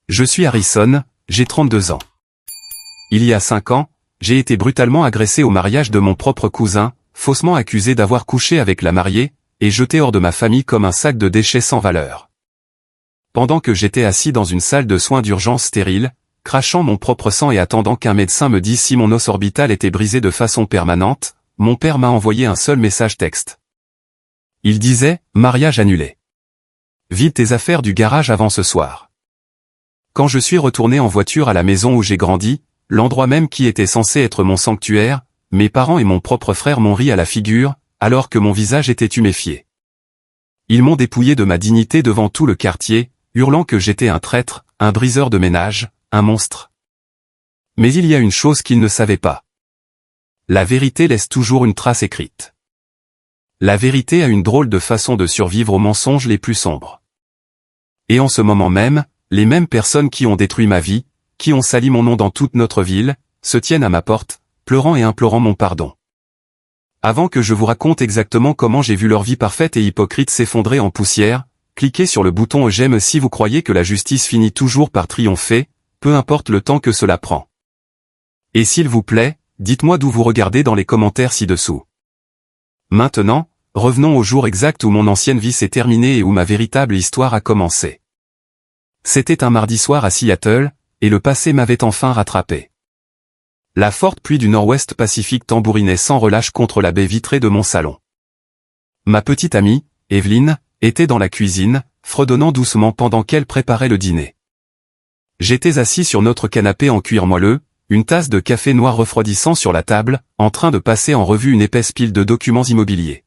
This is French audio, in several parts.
Je suis Harrison, j'ai 32 ans. Il y a 5 ans, j'ai été brutalement agressé au mariage de mon propre cousin, faussement accusé d'avoir couché avec la mariée, et jeté hors de ma famille comme un sac de déchets sans valeur. Pendant que j'étais assis dans une salle de soins d'urgence stérile, crachant mon propre sang et attendant qu'un médecin me dise si mon os orbital était brisé de façon permanente, mon père m'a envoyé un seul message texte. Il disait « Mariage annulé. Vide tes affaires du garage avant ce soir ». Quand je suis retourné en voiture à la maison où j'ai grandi, l'endroit même qui était censé être mon sanctuaire, mes parents et mon propre frère m'ont ri à la figure, alors que mon visage était tuméfié. Ils m'ont dépouillé de ma dignité devant tout le quartier, hurlant que j'étais un traître, un briseur de ménage, un monstre. Mais il y a une chose qu'ils ne savaient pas. La vérité laisse toujours une trace écrite. La vérité a une drôle de façon de survivre aux mensonges les plus sombres. Et en ce moment même, les mêmes personnes qui ont détruit ma vie, qui ont sali mon nom dans toute notre ville, se tiennent à ma porte, pleurant et implorant mon pardon. Avant que je vous raconte exactement comment j'ai vu leur vie parfaite et hypocrite s'effondrer en poussière, cliquez sur le bouton j'aime si vous croyez que la justice finit toujours par triompher, peu importe le temps que cela prend. Et s'il vous plaît, dites-moi d'où vous regardez dans les commentaires ci-dessous. Maintenant, revenons au jour exact où mon ancienne vie s'est terminée et où ma véritable histoire a commencé. C'était un mardi soir à Seattle, et le passé m'avait enfin rattrapé. La forte pluie du nord-ouest Pacifique tambourinait sans relâche contre la baie vitrée de mon salon. Ma petite amie, Evelyn, était dans la cuisine, fredonnant doucement pendant qu'elle préparait le dîner. J'étais assis sur notre canapé en cuir moelleux, une tasse de café noir refroidissant sur la table, en train de passer en revue une épaisse pile de documents immobiliers.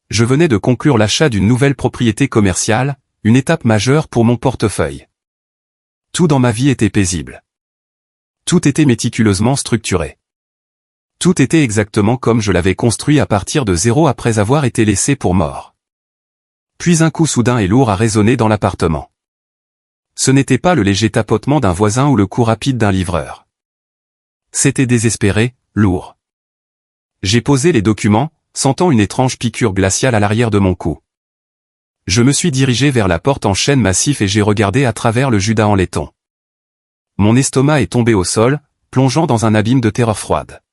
Je venais de conclure l'achat d'une nouvelle propriété commerciale, une étape majeure pour mon portefeuille. Tout dans ma vie était paisible. Tout était méticuleusement structuré. Tout était exactement comme je l'avais construit à partir de zéro après avoir été laissé pour mort. Puis un coup soudain et lourd a résonné dans l'appartement. Ce n'était pas le léger tapotement d'un voisin ou le coup rapide d'un livreur. C'était désespéré, lourd. J'ai posé les documents, sentant une étrange piqûre glaciale à l'arrière de mon cou. Je me suis dirigé vers la porte en chêne massif et j'ai regardé à travers le judas en laiton. Mon estomac est tombé au sol, plongeant dans un abîme de terreur froide.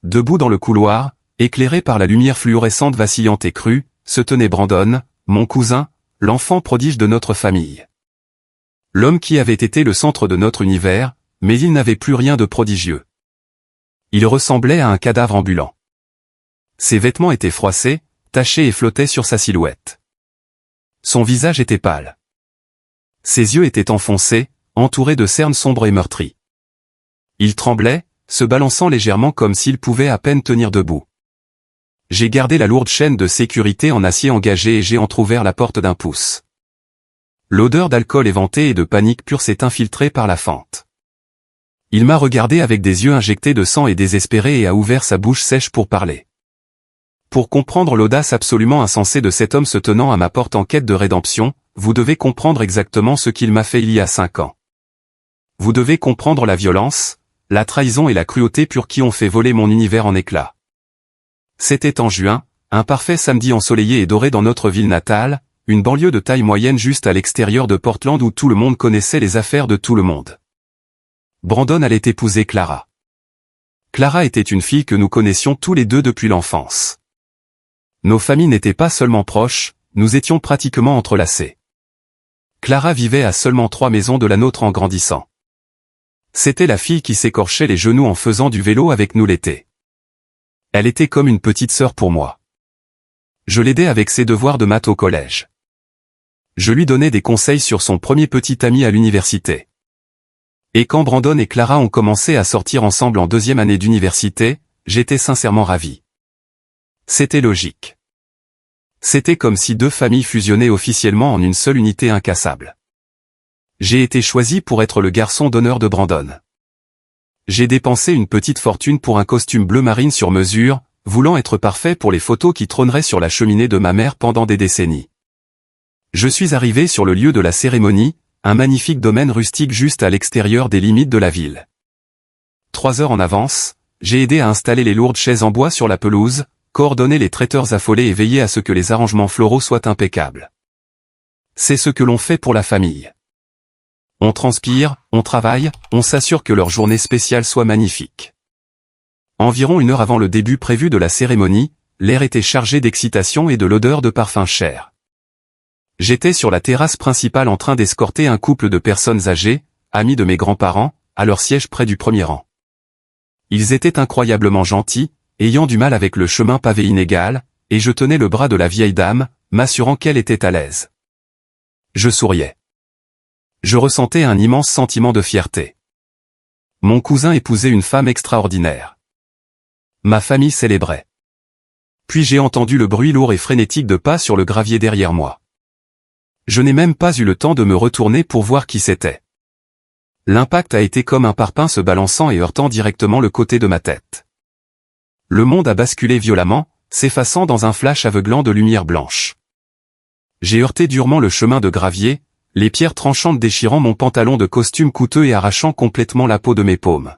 Debout dans le couloir, éclairé par la lumière fluorescente vacillante et crue, se tenait Brandon, mon cousin, l'enfant prodige de notre famille. L'homme qui avait été le centre de notre univers, mais il n'avait plus rien de prodigieux. Il ressemblait à un cadavre ambulant. Ses vêtements étaient froissés, tachés et flottaient sur sa silhouette. Son visage était pâle. Ses yeux étaient enfoncés, entourés de cernes sombres et meurtries. Il tremblait, se balançant légèrement comme s'il pouvait à peine tenir debout. J'ai gardé la lourde chaîne de sécurité en acier engagé et j'ai entrouvert la porte d'un pouce. L'odeur d'alcool éventé et de panique pure s'est infiltrée par la fente. Il m'a regardé avec des yeux injectés de sang et désespéré et a ouvert sa bouche sèche pour parler. Pour comprendre l'audace absolument insensée de cet homme se tenant à ma porte en quête de rédemption, vous devez comprendre exactement ce qu'il m'a fait il y a 5 ans. Vous devez comprendre la violence, la trahison et la cruauté pure qui ont fait voler mon univers en éclats. C'était en juin, un parfait samedi ensoleillé et doré dans notre ville natale, une banlieue de taille moyenne juste à l'extérieur de Portland où tout le monde connaissait les affaires de tout le monde. Brandon allait épouser Clara. Clara était une fille que nous connaissions tous les deux depuis l'enfance. Nos familles n'étaient pas seulement proches, nous étions pratiquement entrelacés. Clara vivait à seulement 3 maisons de la nôtre en grandissant. C'était la fille qui s'écorchait les genoux en faisant du vélo avec nous l'été. Elle était comme une petite sœur pour moi. Je l'aidais avec ses devoirs de maths au collège. Je lui donnais des conseils sur son premier petit ami à l'université. Et quand Brandon et Clara ont commencé à sortir ensemble en 2e année d'université, j'étais sincèrement ravi. C'était logique. C'était comme si 2 familles fusionnaient officiellement en une seule unité incassable. J'ai été choisi pour être le garçon d'honneur de Brandon. J'ai dépensé une petite fortune pour un costume bleu marine sur mesure, voulant être parfait pour les photos qui trôneraient sur la cheminée de ma mère pendant des décennies. Je suis arrivé sur le lieu de la cérémonie, un magnifique domaine rustique juste à l'extérieur des limites de la ville. 3 heures en avance, j'ai aidé à installer les lourdes chaises en bois sur la pelouse, coordonné les traiteurs affolés et veillé à ce que les arrangements floraux soient impeccables. C'est ce que l'on fait pour la famille. On transpire, on travaille, on s'assure que leur journée spéciale soit magnifique. Environ 1 heure avant le début prévu de la cérémonie, l'air était chargé d'excitation et de l'odeur de parfum cher. J'étais sur la terrasse principale en train d'escorter un couple de personnes âgées, amis de mes grands-parents, à leur siège près du premier rang. Ils étaient incroyablement gentils, ayant du mal avec le chemin pavé inégal, et je tenais le bras de la vieille dame, m'assurant qu'elle était à l'aise. Je souriais. Je ressentais un immense sentiment de fierté. Mon cousin épousait une femme extraordinaire. Ma famille célébrait. Puis j'ai entendu le bruit lourd et frénétique de pas sur le gravier derrière moi. Je n'ai même pas eu le temps de me retourner pour voir qui c'était. L'impact a été comme un parpaing se balançant et heurtant directement le côté de ma tête. Le monde a basculé violemment, s'effaçant dans un flash aveuglant de lumière blanche. J'ai heurté durement le chemin de gravier, les pierres tranchantes déchirant mon pantalon de costume coûteux et arrachant complètement la peau de mes paumes.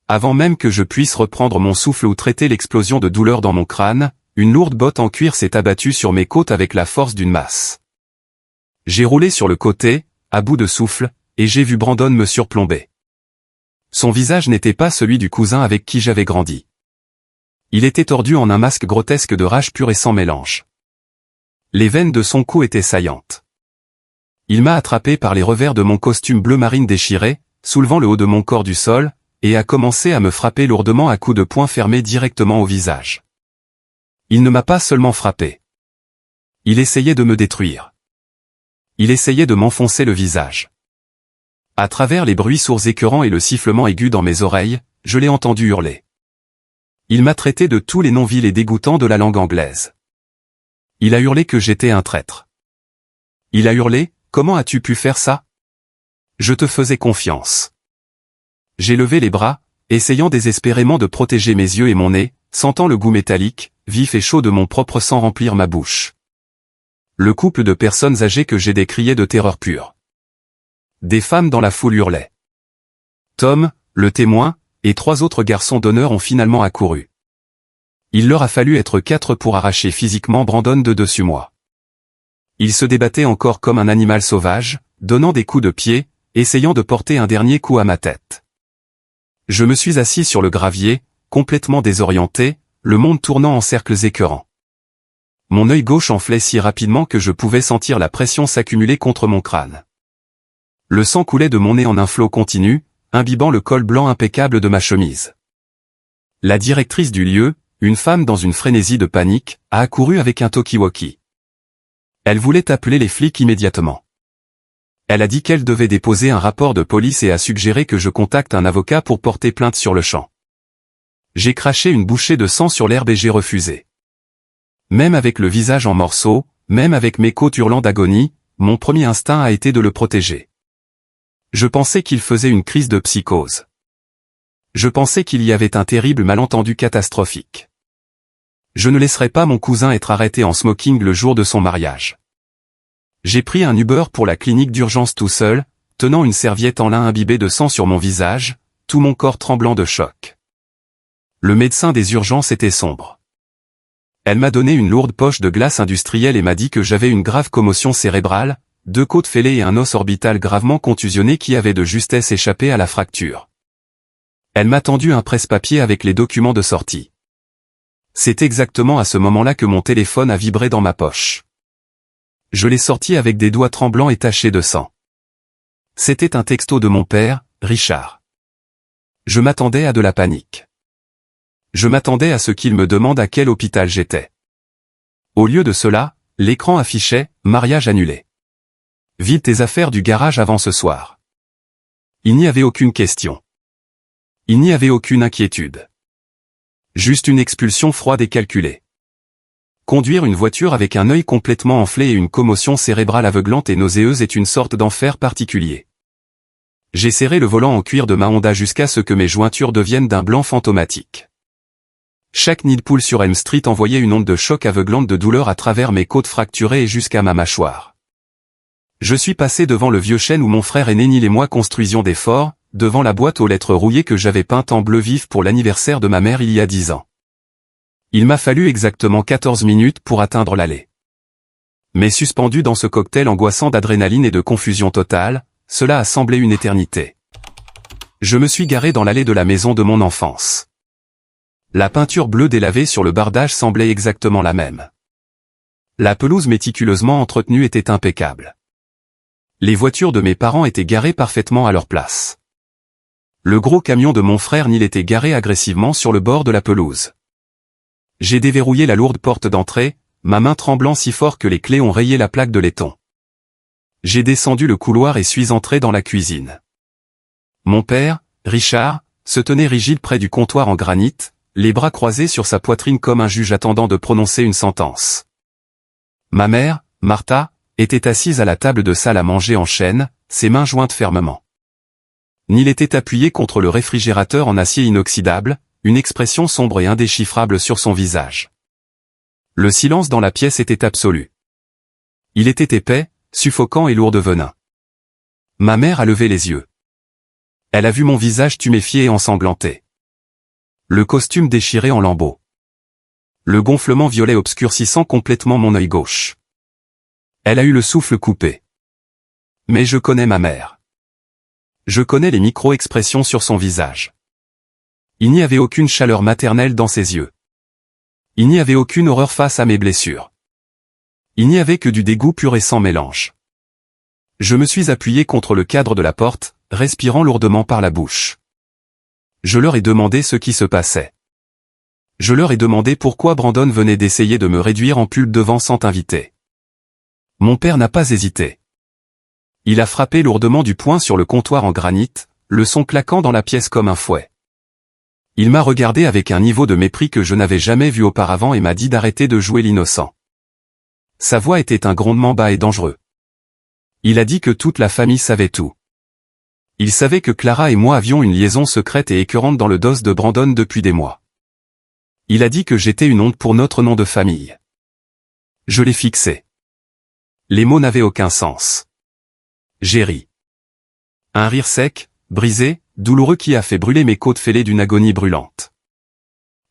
Avant même que je puisse reprendre mon souffle ou traiter l'explosion de douleur dans mon crâne, une lourde botte en cuir s'est abattue sur mes côtes avec la force d'une masse. J'ai roulé sur le côté, à bout de souffle, et j'ai vu Brandon me surplomber. Son visage n'était pas celui du cousin avec qui j'avais grandi. Il était tordu en un masque grotesque de rage pure et sans mélange. Les veines de son cou étaient saillantes. Il m'a attrapé par les revers de mon costume bleu marine déchiré, soulevant le haut de mon corps du sol, et a commencé à me frapper lourdement à coups de poing fermés directement au visage. Il ne m'a pas seulement frappé. Il essayait de me détruire. Il essayait de m'enfoncer le visage. À travers les bruits sourds écœurants et le sifflement aigu dans mes oreilles, je l'ai entendu hurler. Il m'a traité de tous les noms vils et dégoûtants de la langue anglaise. Il a hurlé que j'étais un traître. Il a hurlé, « Comment as-tu pu faire ça ? Je te faisais confiance. » J'ai levé les bras, essayant désespérément de protéger mes yeux et mon nez, sentant le goût métallique, vif et chaud de mon propre sang remplir ma bouche. Le couple de personnes âgées que j'ai décrié de terreur pure. Des femmes dans la foule hurlaient. Tom, le témoin, et 3 autres garçons d'honneur ont finalement accouru. Il leur a fallu être 4 pour arracher physiquement Brandon de dessus moi. Il se débattait encore comme un animal sauvage, donnant des coups de pied, essayant de porter un dernier coup à ma tête. Je me suis assis sur le gravier, complètement désorienté, le monde tournant en cercles écœurants. Mon œil gauche enflait si rapidement que je pouvais sentir la pression s'accumuler contre mon crâne. Le sang coulait de mon nez en un flot continu, imbibant le col blanc impeccable de ma chemise. La directrice du lieu, une femme dans une frénésie de panique, a accouru avec un talkie-walkie. Elle voulait appeler les flics immédiatement. Elle a dit qu'elle devait déposer un rapport de police et a suggéré que je contacte un avocat pour porter plainte sur le champ. J'ai craché une bouchée de sang sur l'herbe et j'ai refusé. Même avec le visage en morceaux, même avec mes côtes hurlant d'agonie, mon premier instinct a été de le protéger. Je pensais qu'il faisait une crise de psychose. Je pensais qu'il y avait un terrible malentendu catastrophique. Je ne laisserai pas mon cousin être arrêté en smoking le jour de son mariage. J'ai pris un Uber pour la clinique d'urgence tout seul, tenant une serviette en lin imbibée de sang sur mon visage, tout mon corps tremblant de choc. Le médecin des urgences était sombre. Elle m'a donné une lourde poche de glace industrielle et m'a dit que j'avais une grave commotion cérébrale, 2 côtes fêlées et un os orbital gravement contusionné qui avait de justesse échappé à la fracture. Elle m'a tendu un presse-papier avec les documents de sortie. C'est exactement à ce moment-là que mon téléphone a vibré dans ma poche. Je l'ai sorti avec des doigts tremblants et tachés de sang. C'était un texto de mon père, Richard. Je m'attendais à de la panique. Je m'attendais à ce qu'il me demande à quel hôpital j'étais. Au lieu de cela, l'écran affichait « Mariage annulé. Vide tes affaires du garage avant ce soir. » Il n'y avait aucune question. Il n'y avait aucune inquiétude. Juste une expulsion froide et calculée. Conduire une voiture avec un œil complètement enflé et une commotion cérébrale aveuglante et nauséeuse est une sorte d'enfer particulier. J'ai serré le volant en cuir de ma Honda jusqu'à ce que mes jointures deviennent d'un blanc fantomatique. Chaque nid de poule sur Elm Street envoyait une onde de choc aveuglante de douleur à travers mes côtes fracturées et jusqu'à ma mâchoire. Je suis passé devant le vieux chêne où mon frère aîné Neil et moi construisions des forts, devant la boîte aux lettres rouillées que j'avais peinte en bleu vif pour l'anniversaire de ma mère il y a 10 ans. Il m'a fallu exactement 14 minutes pour atteindre l'allée. Mais suspendu dans ce cocktail angoissant d'adrénaline et de confusion totale, cela a semblé une éternité. Je me suis garé dans l'allée de la maison de mon enfance. La peinture bleue délavée sur le bardage semblait exactement la même. La pelouse méticuleusement entretenue était impeccable. Les voitures de mes parents étaient garées parfaitement à leur place. Le gros camion de mon frère Neil était garé agressivement sur le bord de la pelouse. J'ai déverrouillé la lourde porte d'entrée, ma main tremblant si fort que les clés ont rayé la plaque de laiton. J'ai descendu le couloir et suis entré dans la cuisine. Mon père, Richard, se tenait rigide près du comptoir en granit, les bras croisés sur sa poitrine comme un juge attendant de prononcer une sentence. Ma mère, Martha, était assise à la table de salle à manger en chaîne, ses mains jointes fermement. Neil était appuyé contre le réfrigérateur en acier inoxydable, une expression sombre et indéchiffrable sur son visage. Le silence dans la pièce était absolu. Il était épais, suffocant et lourd de venin. Ma mère a levé les yeux. Elle a vu mon visage tuméfié et ensanglanté. Le costume déchiré en lambeaux. Le gonflement violet obscurcissant complètement mon œil gauche. Elle a eu le souffle coupé. Mais je connais ma mère. Je connais les micro-expressions sur son visage. Il n'y avait aucune chaleur maternelle dans ses yeux. Il n'y avait aucune horreur face à mes blessures. Il n'y avait que du dégoût pur et sans mélange. Je me suis appuyé contre le cadre de la porte, respirant lourdement par la bouche. Je leur ai demandé ce qui se passait. Je leur ai demandé pourquoi Brandon venait d'essayer de me réduire en pulpe devant sans invité. Mon père n'a pas hésité. Il a frappé lourdement du poing sur le comptoir en granit, le son claquant dans la pièce comme un fouet. Il m'a regardé avec un niveau de mépris que je n'avais jamais vu auparavant et m'a dit d'arrêter de jouer l'innocent. Sa voix était un grondement bas et dangereux. Il a dit que toute la famille savait tout. Il savait que Clara et moi avions une liaison secrète et écœurante dans le dos de Brandon depuis des mois. Il a dit que j'étais une honte pour notre nom de famille. Je l'ai fixé. Les mots n'avaient aucun sens. J'ai ri. Un rire sec, brisé, douloureux qui a fait brûler mes côtes fêlées d'une agonie brûlante.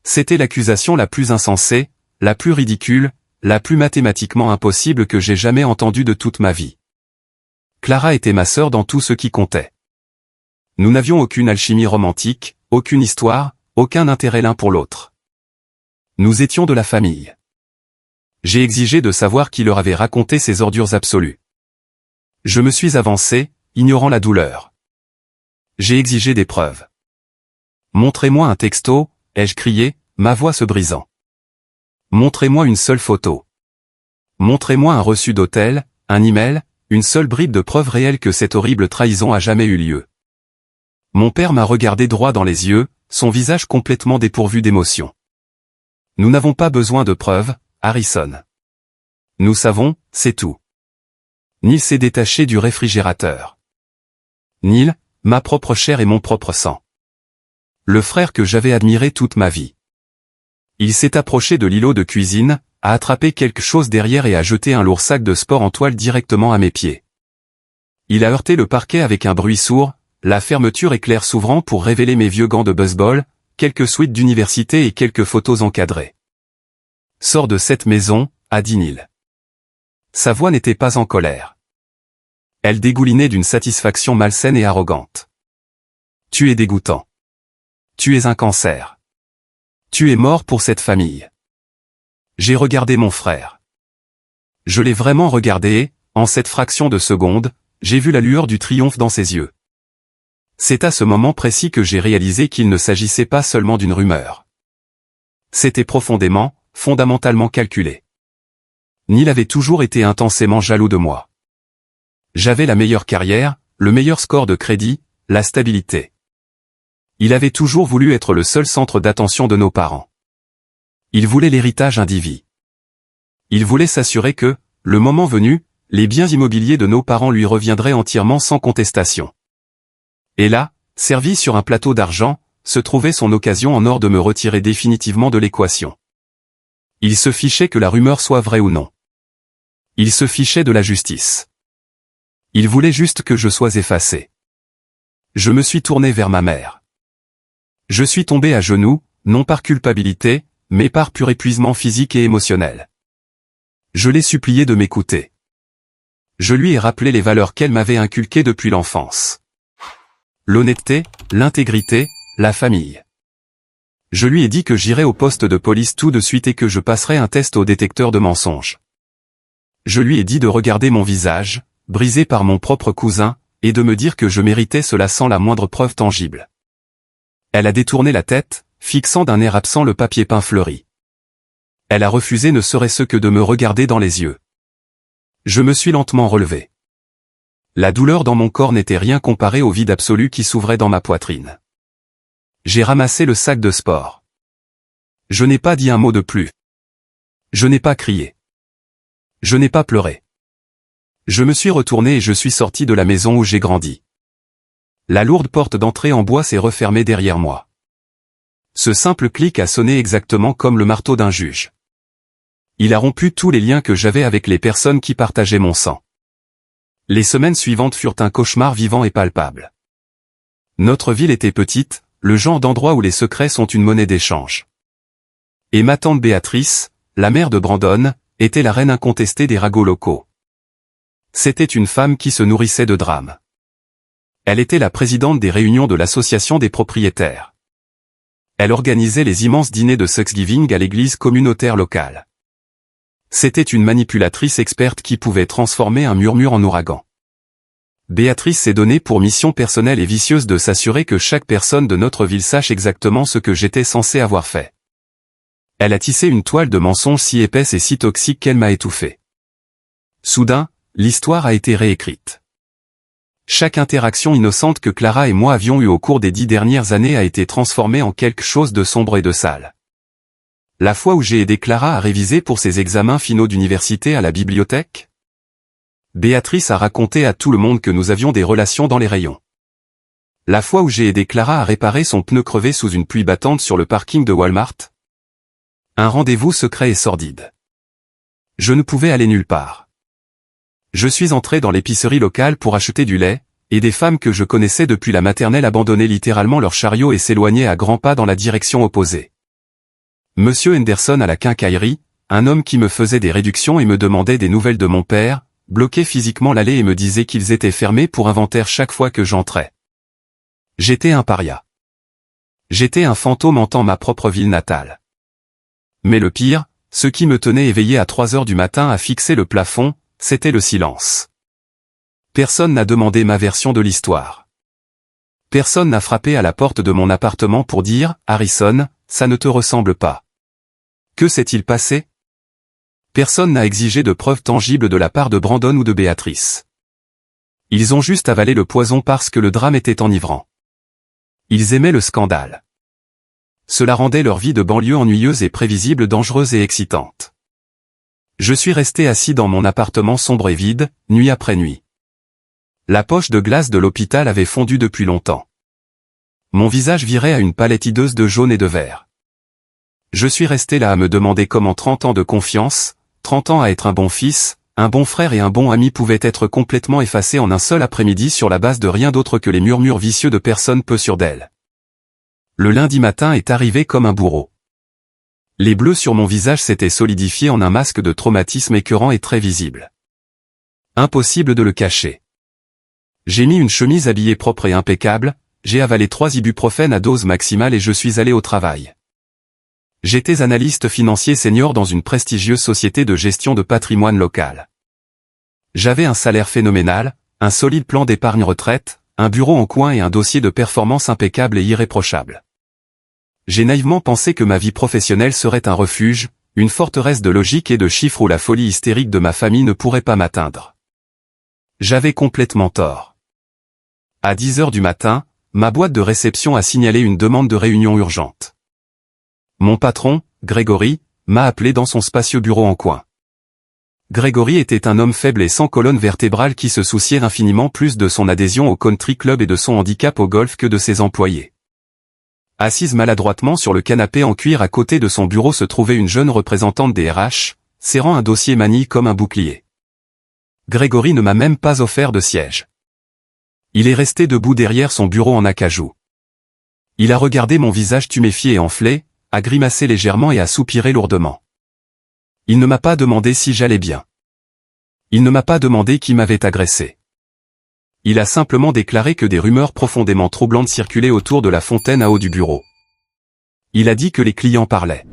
C'était l'accusation la plus insensée, la plus ridicule, la plus mathématiquement impossible que j'ai jamais entendue de toute ma vie. Clara était ma sœur dans tout ce qui comptait. Nous n'avions aucune alchimie romantique, aucune histoire, aucun intérêt l'un pour l'autre. Nous étions de la famille. J'ai exigé de savoir qui leur avait raconté ces ordures absolues. Je me suis avancé, ignorant la douleur. J'ai exigé des preuves. Montrez-moi un texto, ai-je crié, ma voix se brisant. Montrez-moi une seule photo. Montrez-moi un reçu d'hôtel, un email, une seule bribe de preuve réelle que cette horrible trahison a jamais eu lieu. Mon père m'a regardé droit dans les yeux, son visage complètement dépourvu d'émotion. Nous n'avons pas besoin de preuves, Harrison. Nous savons, c'est tout. Neil s'est détaché du réfrigérateur. Neil, ma propre chair et mon propre sang. Le frère que j'avais admiré toute ma vie. Il s'est approché de l'îlot de cuisine, a attrapé quelque chose derrière et a jeté un lourd sac de sport en toile directement à mes pieds. Il a heurté le parquet avec un bruit sourd, la fermeture éclair s'ouvrant pour révéler mes vieux gants de baseball, quelques suites d'université et quelques photos encadrées. Sors de cette maison, a dit Neil. Sa voix n'était pas en colère. Elle dégoulinait d'une satisfaction malsaine et arrogante. Tu es dégoûtant. Tu es un cancer. Tu es mort pour cette famille. J'ai regardé mon frère. Je l'ai vraiment regardé et, en cette fraction de seconde, j'ai vu la lueur du triomphe dans ses yeux. C'est à ce moment précis que j'ai réalisé qu'il ne s'agissait pas seulement d'une rumeur. C'était profondément, fondamentalement calculé. Neil avait toujours été intensément jaloux de moi. J'avais la meilleure carrière, le meilleur score de crédit, la stabilité. Il avait toujours voulu être le seul centre d'attention de nos parents. Il voulait l'héritage indivis. Il voulait s'assurer que, le moment venu, les biens immobiliers de nos parents lui reviendraient entièrement sans contestation. Et là, servi sur un plateau d'argent, se trouvait son occasion en or de me retirer définitivement de l'équation. Il se fichait que la rumeur soit vraie ou non. Il se fichait de la justice. Il voulait juste que je sois effacé. Je me suis tourné vers ma mère. Je suis tombé à genoux, non par culpabilité, mais par pur épuisement physique et émotionnel. Je l'ai supplié de m'écouter. Je lui ai rappelé les valeurs qu'elle m'avait inculquées depuis l'enfance. L'honnêteté, l'intégrité, la famille. Je lui ai dit que j'irais au poste de police tout de suite et que je passerais un test au détecteur de mensonges. Je lui ai dit de regarder mon visage, brisé par mon propre cousin, et de me dire que je méritais cela sans la moindre preuve tangible. Elle a détourné la tête, fixant d'un air absent le papier peint fleuri. Elle a refusé ne serait-ce que de me regarder dans les yeux. Je me suis lentement relevé. La douleur dans mon corps n'était rien comparée au vide absolu qui s'ouvrait dans ma poitrine. J'ai ramassé le sac de sport. Je n'ai pas dit un mot de plus. Je n'ai pas crié. Je n'ai pas pleuré. Je me suis retourné et je suis sorti de la maison où j'ai grandi. La lourde porte d'entrée en bois s'est refermée derrière moi. Ce simple clic a sonné exactement comme le marteau d'un juge. Il a rompu tous les liens que j'avais avec les personnes qui partageaient mon sang. Les semaines suivantes furent un cauchemar vivant et palpable. Notre ville était petite, le genre d'endroit où les secrets sont une monnaie d'échange. Et ma tante Béatrice, la mère de Brandon, était la reine incontestée des ragots locaux. C'était une femme qui se nourrissait de drames. Elle était la présidente des réunions de l'association des propriétaires. Elle organisait les immenses dîners de Thanksgiving à l'église communautaire locale. C'était une manipulatrice experte qui pouvait transformer un murmure en ouragan. Béatrice s'est donnée pour mission personnelle et vicieuse de s'assurer que chaque personne de notre ville sache exactement ce que j'étais censé avoir fait. Elle a tissé une toile de mensonges si épaisse et si toxique qu'elle m'a étouffé. Soudain, l'histoire a été réécrite. Chaque interaction innocente que Clara et moi avions eue au cours des 10 dernières années a été transformée en quelque chose de sombre et de sale. La fois où j'ai aidé Clara à réviser pour ses examens finaux d'université à la bibliothèque. Béatrice a raconté à tout le monde que nous avions des relations dans les rayons. La fois où j'ai aidé Clara à réparer son pneu crevé sous une pluie battante sur le parking de Walmart. Un rendez-vous secret et sordide. Je ne pouvais aller nulle part. Je suis entré dans l'épicerie locale pour acheter du lait, et des femmes que je connaissais depuis la maternelle abandonnaient littéralement leur chariot et s'éloignaient à grands pas dans la direction opposée. Monsieur Henderson à la quincaillerie, un homme qui me faisait des réductions et me demandait des nouvelles de mon père, bloquait physiquement l'allée et me disait qu'ils étaient fermés pour inventaire chaque fois que j'entrais. J'étais un paria. J'étais un fantôme hantant ma propre ville natale. Mais le pire, ce qui me tenait éveillé à 3 heures du matin à fixer le plafond, c'était le silence. Personne n'a demandé ma version de l'histoire. Personne n'a frappé à la porte de mon appartement pour dire « Harrison, ça ne te ressemble pas ». Que s'est-il passé? Personne n'a exigé de preuves tangibles de la part de Brandon ou de Béatrice. Ils ont juste avalé le poison parce que le drame était enivrant. Ils aimaient le scandale. Cela rendait leur vie de banlieue ennuyeuse et prévisible, dangereuse et excitante. Je suis resté assis dans mon appartement sombre et vide, nuit après nuit. La poche de glace de l'hôpital avait fondu depuis longtemps. Mon visage virait à une palette hideuse de jaune et de vert. Je suis resté là à me demander comment 30 ans de confiance, 30 ans à être un bon fils, un bon frère et un bon ami pouvaient être complètement effacés en un seul après-midi sur la base de rien d'autre que les murmures vicieux de personnes peu sûres d'elles. Le lundi matin est arrivé comme un bourreau. Les bleus sur mon visage s'étaient solidifiés en un masque de traumatisme écœurant et très visible. Impossible de le cacher. J'ai mis une chemise habillée propre et impeccable, j'ai avalé 3 ibuprofènes à dose maximale et je suis allé au travail. J'étais analyste financier senior dans une prestigieuse société de gestion de patrimoine local. J'avais un salaire phénoménal, un solide plan d'épargne retraite, un bureau en coin et un dossier de performance impeccable et irréprochable. J'ai naïvement pensé que ma vie professionnelle serait un refuge, une forteresse de logique et de chiffres où la folie hystérique de ma famille ne pourrait pas m'atteindre. J'avais complètement tort. À 10 heures du matin, ma boîte de réception a signalé une demande de réunion urgente. Mon patron, Grégory, m'a appelé dans son spacieux bureau en coin. Grégory était un homme faible et sans colonne vertébrale qui se souciait infiniment plus de son adhésion au country club et de son handicap au golf que de ses employés. Assise maladroitement sur le canapé en cuir à côté de son bureau se trouvait une jeune représentante des RH, serrant un dossier manille comme un bouclier. Grégory ne m'a même pas offert de siège. Il est resté debout derrière son bureau en acajou. Il a regardé mon visage tuméfié et enflé, a grimacé légèrement et a soupiré lourdement. Il ne m'a pas demandé si j'allais bien. Il ne m'a pas demandé qui m'avait agressé. Il a simplement déclaré que des rumeurs profondément troublantes circulaient autour de la fontaine à eau du bureau. Il a dit que les clients parlaient.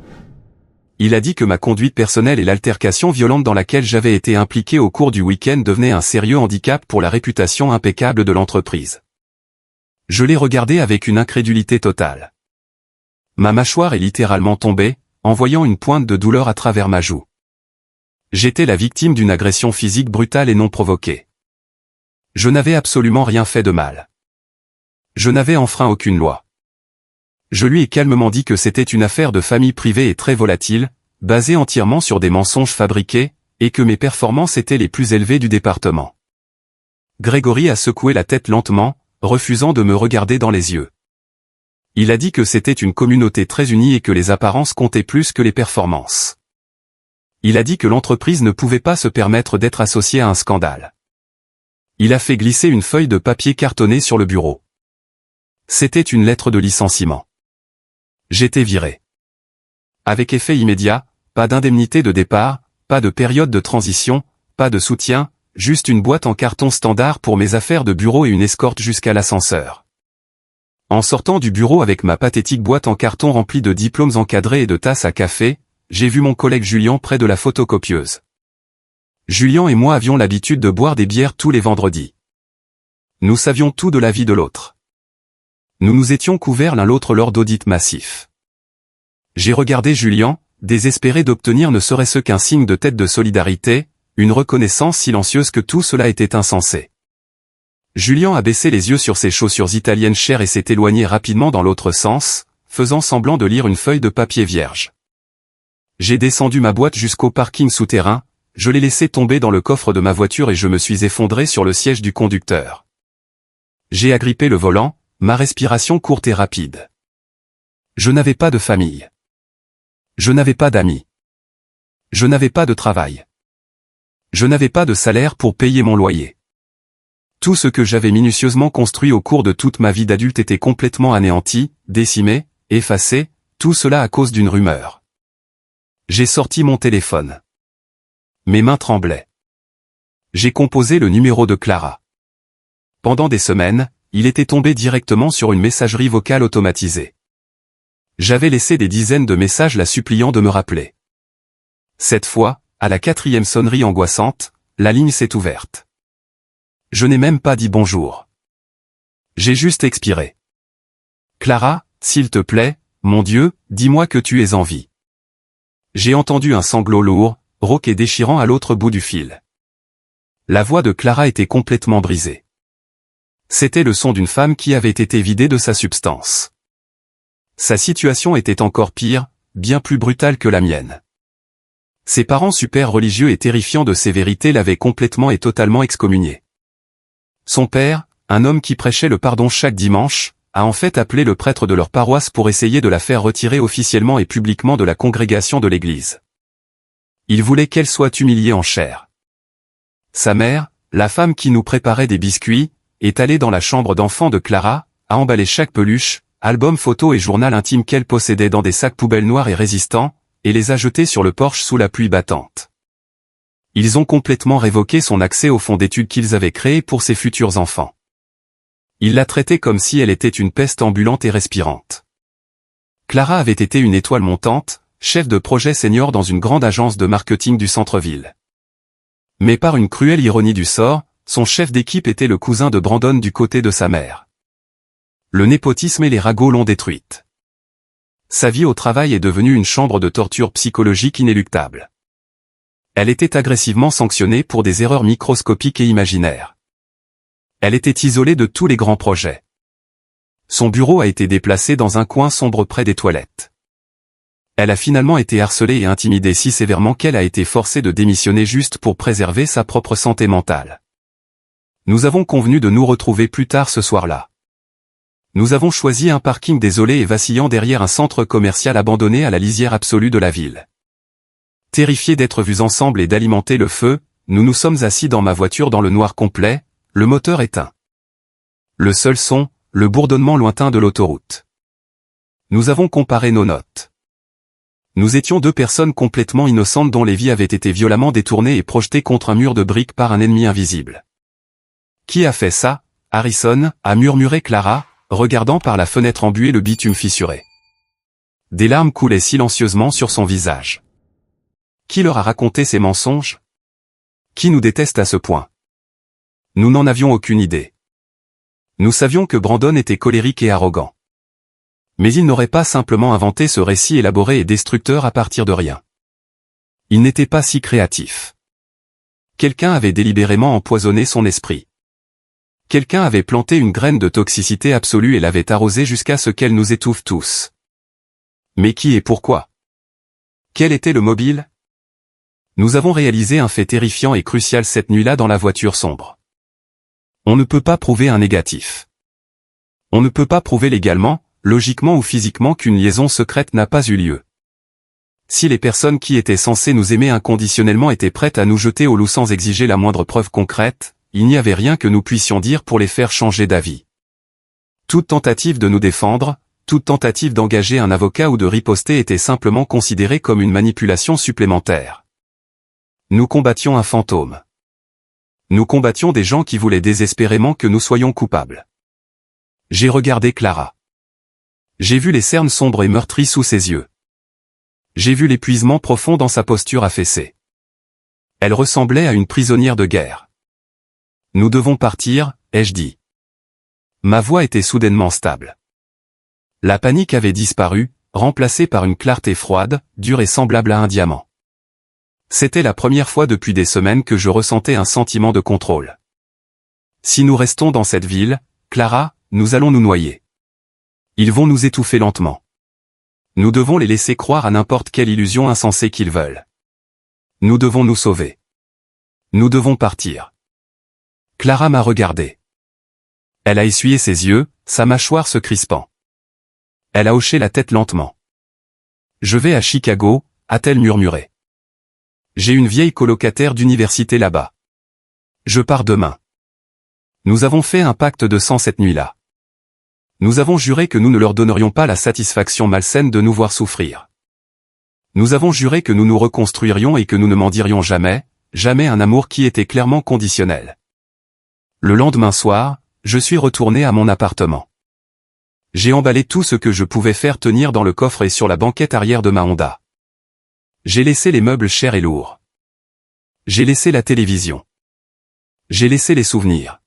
Il a dit que ma conduite personnelle et l'altercation violente dans laquelle j'avais été impliqué au cours du week-end devenaient un sérieux handicap pour la réputation impeccable de l'entreprise. Je l'ai regardé avec une incrédulité totale. Ma mâchoire est littéralement tombée, en voyant une pointe de douleur à travers ma joue. J'étais la victime d'une agression physique brutale et non provoquée. Je n'avais absolument rien fait de mal. Je n'avais enfreint aucune loi. Je lui ai calmement dit que c'était une affaire de famille privée et très volatile, basée entièrement sur des mensonges fabriqués, et que mes performances étaient les plus élevées du département. Grégory a secoué la tête lentement, refusant de me regarder dans les yeux. Il a dit que c'était une communauté très unie et que les apparences comptaient plus que les performances. Il a dit que l'entreprise ne pouvait pas se permettre d'être associée à un scandale. Il a fait glisser une feuille de papier cartonné sur le bureau. C'était une lettre de licenciement. J'étais viré. Avec effet immédiat, pas d'indemnité de départ, pas de période de transition, pas de soutien, juste une boîte en carton standard pour mes affaires de bureau et une escorte jusqu'à l'ascenseur. En sortant du bureau avec ma pathétique boîte en carton remplie de diplômes encadrés et de tasses à café, j'ai vu mon collègue Julien près de la photocopieuse. Julien et moi avions l'habitude de boire des bières tous les vendredis. Nous savions tout de la vie de l'autre. Nous nous étions couverts l'un l'autre lors d'audits massifs. J'ai regardé Julien, désespéré d'obtenir ne serait-ce qu'un signe de tête de solidarité, une reconnaissance silencieuse que tout cela était insensé. Julien a baissé les yeux sur ses chaussures italiennes chères et s'est éloigné rapidement dans l'autre sens, faisant semblant de lire une feuille de papier vierge. J'ai descendu ma boîte jusqu'au parking souterrain, je l'ai laissé tomber dans le coffre de ma voiture et je me suis effondré sur le siège du conducteur. J'ai agrippé le volant, ma respiration courte et rapide. Je n'avais pas de famille. Je n'avais pas d'amis. Je n'avais pas de travail. Je n'avais pas de salaire pour payer mon loyer. Tout ce que j'avais minutieusement construit au cours de toute ma vie d'adulte était complètement anéanti, décimé, effacé, tout cela à cause d'une rumeur. J'ai sorti mon téléphone. Mes mains tremblaient. J'ai composé le numéro de Clara. Pendant des semaines, il était tombé directement sur une messagerie vocale automatisée. J'avais laissé des dizaines de messages la suppliant de me rappeler. Cette fois, à la 4e sonnerie angoissante, la ligne s'est ouverte. Je n'ai même pas dit bonjour. J'ai juste expiré. Clara, s'il te plaît, mon Dieu, dis-moi que tu es en vie. J'ai entendu un sanglot lourd, rauque et déchirant à l'autre bout du fil. La voix de Clara était complètement brisée. C'était le son d'une femme qui avait été vidée de sa substance. Sa situation était encore pire, bien plus brutale que la mienne. Ses parents super religieux et terrifiants de sévérité l'avaient complètement et totalement excommuniée. Son père, un homme qui prêchait le pardon chaque dimanche, a en fait appelé le prêtre de leur paroisse pour essayer de la faire retirer officiellement et publiquement de la congrégation de l'église. Il voulait qu'elle soit humiliée en chair. Sa mère, la femme qui nous préparait des biscuits, est allée dans la chambre d'enfant de Clara, a emballé chaque peluche, album photo et journal intime qu'elle possédait dans des sacs poubelles noirs et résistants, et les a jetés sur le porche sous la pluie battante. Ils ont complètement révoqué son accès au fonds d'études qu'ils avaient créé pour ses futurs enfants. Ils la traitaient comme si elle était une peste ambulante et respirante. Clara avait été une étoile montante, chef de projet senior dans une grande agence de marketing du centre-ville. Mais par une cruelle ironie du sort, son chef d'équipe était le cousin de Brandon du côté de sa mère. Le népotisme et les ragots l'ont détruite. Sa vie au travail est devenue une chambre de torture psychologique inéluctable. Elle était agressivement sanctionnée pour des erreurs microscopiques et imaginaires. Elle était isolée de tous les grands projets. Son bureau a été déplacé dans un coin sombre près des toilettes. Elle a finalement été harcelée et intimidée si sévèrement qu'elle a été forcée de démissionner juste pour préserver sa propre santé mentale. Nous avons convenu de nous retrouver plus tard ce soir-là. Nous avons choisi un parking désolé et vacillant derrière un centre commercial abandonné à la lisière absolue de la ville. Terrifiés d'être vus ensemble et d'alimenter le feu, nous nous sommes assis dans ma voiture dans le noir complet, le moteur éteint. Le seul son, le bourdonnement lointain de l'autoroute. Nous avons comparé nos notes. Nous étions deux personnes complètement innocentes dont les vies avaient été violemment détournées et projetées contre un mur de briques par un ennemi invisible. Qui a fait ça, Harrison, a murmuré Clara, regardant par la fenêtre embuée le bitume fissuré. Des larmes coulaient silencieusement sur son visage. Qui leur a raconté ces mensonges? Qui nous déteste à ce point? Nous n'en avions aucune idée. Nous savions que Brandon était colérique et arrogant. Mais il n'aurait pas simplement inventé ce récit élaboré et destructeur à partir de rien. Il n'était pas si créatif. Quelqu'un avait délibérément empoisonné son esprit. Quelqu'un avait planté une graine de toxicité absolue et l'avait arrosée jusqu'à ce qu'elle nous étouffe tous. Mais qui et pourquoi? Quel était le mobile? Nous avons réalisé un fait terrifiant et crucial cette nuit-là dans la voiture sombre. On ne peut pas prouver un négatif. On ne peut pas prouver légalement, logiquement ou physiquement qu'une liaison secrète n'a pas eu lieu. Si les personnes qui étaient censées nous aimer inconditionnellement étaient prêtes à nous jeter au loup sans exiger la moindre preuve concrète, il n'y avait rien que nous puissions dire pour les faire changer d'avis. Toute tentative de nous défendre, toute tentative d'engager un avocat ou de riposter était simplement considérée comme une manipulation supplémentaire. Nous combattions un fantôme. Nous combattions des gens qui voulaient désespérément que nous soyons coupables. J'ai regardé Clara. J'ai vu les cernes sombres et meurtries sous ses yeux. J'ai vu l'épuisement profond dans sa posture affaissée. Elle ressemblait à une prisonnière de guerre. Nous devons partir, ai-je dit. Ma voix était soudainement stable. La panique avait disparu, remplacée par une clarté froide, dure et semblable à un diamant. C'était la première fois depuis des semaines que je ressentais un sentiment de contrôle. Si nous restons dans cette ville, Clara, nous allons nous noyer. Ils vont nous étouffer lentement. Nous devons les laisser croire à n'importe quelle illusion insensée qu'ils veulent. Nous devons nous sauver. Nous devons partir. Clara m'a regardé. Elle a essuyé ses yeux, sa mâchoire se crispant. Elle a hoché la tête lentement. Je vais à Chicago, a-t-elle murmuré. J'ai une vieille colocataire d'université là-bas. Je pars demain. Nous avons fait un pacte de sang cette nuit-là. Nous avons juré que nous ne leur donnerions pas la satisfaction malsaine de nous voir souffrir. Nous avons juré que nous nous reconstruirions et que nous ne mendirions jamais, jamais un amour qui était clairement conditionnel. Le lendemain soir, je suis retourné à mon appartement. J'ai emballé tout ce que je pouvais faire tenir dans le coffre et sur la banquette arrière de ma Honda. J'ai laissé les meubles chers et lourds. J'ai laissé la télévision. J'ai laissé les souvenirs.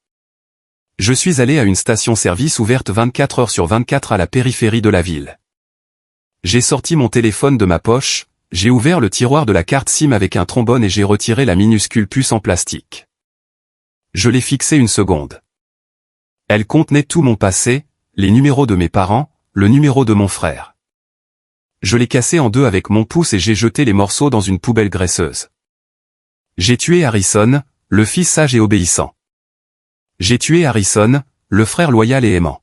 Je suis allé à une station-service ouverte 24 heures sur 24 à la périphérie de la ville. J'ai sorti mon téléphone de ma poche, j'ai ouvert le tiroir de la carte SIM avec un trombone et j'ai retiré la minuscule puce en plastique. Je l'ai fixée une seconde. Elle contenait tout mon passé, les numéros de mes parents, le numéro de mon frère. Je l'ai cassé en deux avec mon pouce et j'ai jeté les morceaux dans une poubelle graisseuse. J'ai tué Harrison, le fils sage et obéissant. J'ai tué Harrison, le frère loyal et aimant.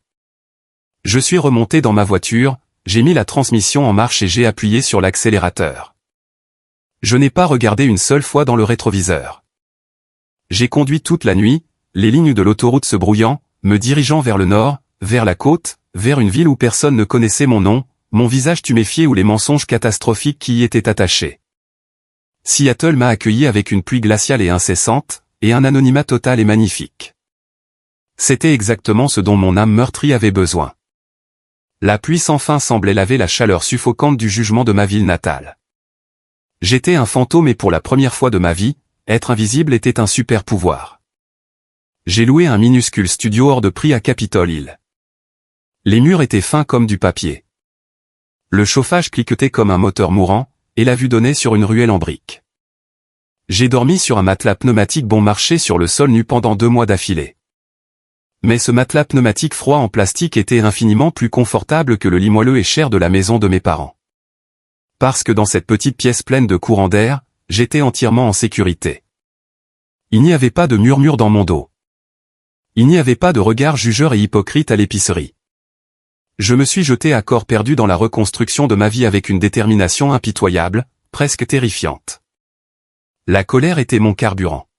Je suis remonté dans ma voiture, j'ai mis la transmission en marche et j'ai appuyé sur l'accélérateur. Je n'ai pas regardé une seule fois dans le rétroviseur. J'ai conduit toute la nuit, les lignes de l'autoroute se brouillant, me dirigeant vers le nord, vers la côte, vers une ville où personne ne connaissait mon nom, mon visage tuméfié ou les mensonges catastrophiques qui y étaient attachés. Seattle m'a accueilli avec une pluie glaciale et incessante, et un anonymat total et magnifique. C'était exactement ce dont mon âme meurtrie avait besoin. La pluie sans fin semblait laver la chaleur suffocante du jugement de ma ville natale. J'étais un fantôme et pour la première fois de ma vie, être invisible était un super pouvoir. J'ai loué un minuscule studio hors de prix à Capitol Hill. Les murs étaient fins comme du papier. Le chauffage cliquetait comme un moteur mourant, et la vue donnait sur une ruelle en briques. J'ai dormi sur un matelas pneumatique bon marché sur le sol nu pendant 2 mois d'affilée. Mais ce matelas pneumatique froid en plastique était infiniment plus confortable que le lit moelleux et cher de la maison de mes parents. Parce que dans cette petite pièce pleine de courants d'air, j'étais entièrement en sécurité. Il n'y avait pas de murmure dans mon dos. Il n'y avait pas de regard jugeur et hypocrite à l'épicerie. Je me suis jeté à corps perdu dans la reconstruction de ma vie avec une détermination impitoyable, presque terrifiante. La colère était mon carburant.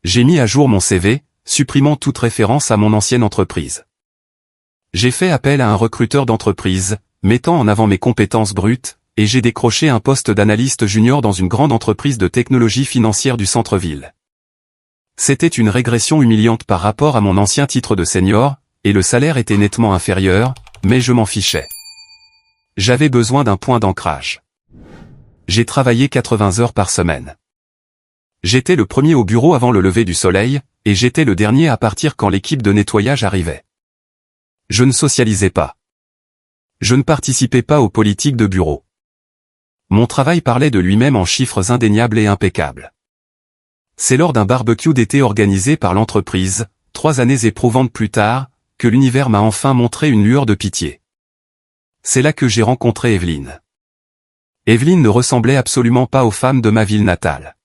J'ai mis à jour mon CV, supprimant toute référence à mon ancienne entreprise. J'ai fait appel à un recruteur d'entreprise, mettant en avant mes compétences brutes, et j'ai décroché un poste d'analyste junior dans une grande entreprise de technologie financière du centre-ville. C'était une régression humiliante par rapport à mon ancien titre de senior, et le salaire était nettement inférieur, mais je m'en fichais. J'avais besoin d'un point d'ancrage. J'ai travaillé 80 heures par semaine. J'étais le premier au bureau avant le lever du soleil, et j'étais le dernier à partir quand l'équipe de nettoyage arrivait. Je ne socialisais pas. Je ne participais pas aux politiques de bureau. Mon travail parlait de lui-même en chiffres indéniables et impeccables. C'est lors d'un barbecue d'été organisé par l'entreprise, 3 années éprouvantes plus tard, que l'univers m'a enfin montré une lueur de pitié. C'est là que j'ai rencontré Evelyne. Evelyne ne ressemblait absolument pas aux femmes de ma ville natale.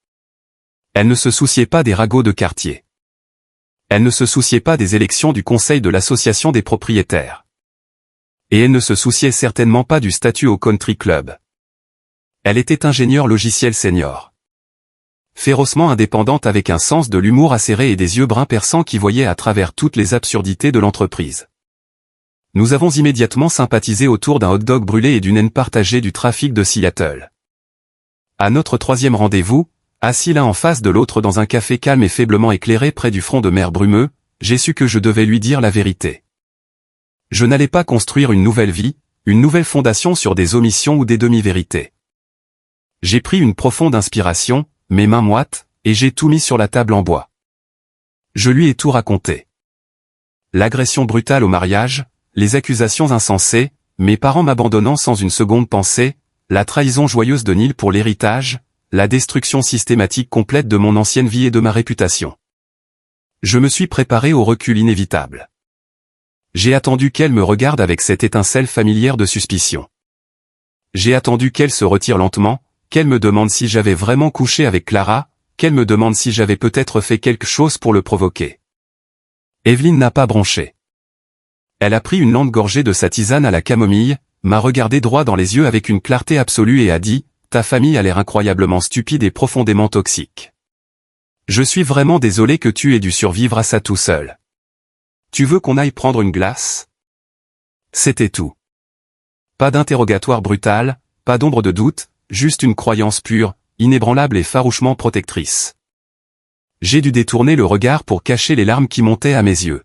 Elle ne se souciait pas des ragots de quartier. Elle ne se souciait pas des élections du conseil de l'association des propriétaires. Et elle ne se souciait certainement pas du statut au country club. Elle était ingénieure logiciel senior. Férocement indépendante avec un sens de l'humour acéré et des yeux bruns perçants qui voyaient à travers toutes les absurdités de l'entreprise. Nous avons immédiatement sympathisé autour d'un hot-dog brûlé et d'une haine partagée du trafic de Seattle. À notre 3e rendez-vous, assis l'un en face de l'autre dans un café calme et faiblement éclairé près du front de mer brumeux, j'ai su que je devais lui dire la vérité. Je n'allais pas construire une nouvelle vie, une nouvelle fondation sur des omissions ou des demi-vérités. J'ai pris une profonde inspiration, mes mains moites, et j'ai tout mis sur la table en bois. Je lui ai tout raconté. L'agression brutale au mariage, les accusations insensées, mes parents m'abandonnant sans une seconde pensée, la trahison joyeuse de Neil pour l'héritage, la destruction systématique complète de mon ancienne vie et de ma réputation. Je me suis préparé au recul inévitable. J'ai attendu qu'elle me regarde avec cette étincelle familière de suspicion. J'ai attendu qu'elle se retire lentement, qu'elle me demande si j'avais vraiment couché avec Clara, qu'elle me demande si j'avais peut-être fait quelque chose pour le provoquer. Evelyne n'a pas bronché. Elle a pris une lente gorgée de sa tisane à la camomille, m'a regardé droit dans les yeux avec une clarté absolue et a dit « Ta famille a l'air incroyablement stupide et profondément toxique. Je suis vraiment désolé que tu aies dû survivre à ça tout seul. Tu veux qu'on aille prendre une glace ?» C'était tout. Pas d'interrogatoire brutal, pas d'ombre de doute, juste une croyance pure, inébranlable et farouchement protectrice. J'ai dû détourner le regard pour cacher les larmes qui montaient à mes yeux.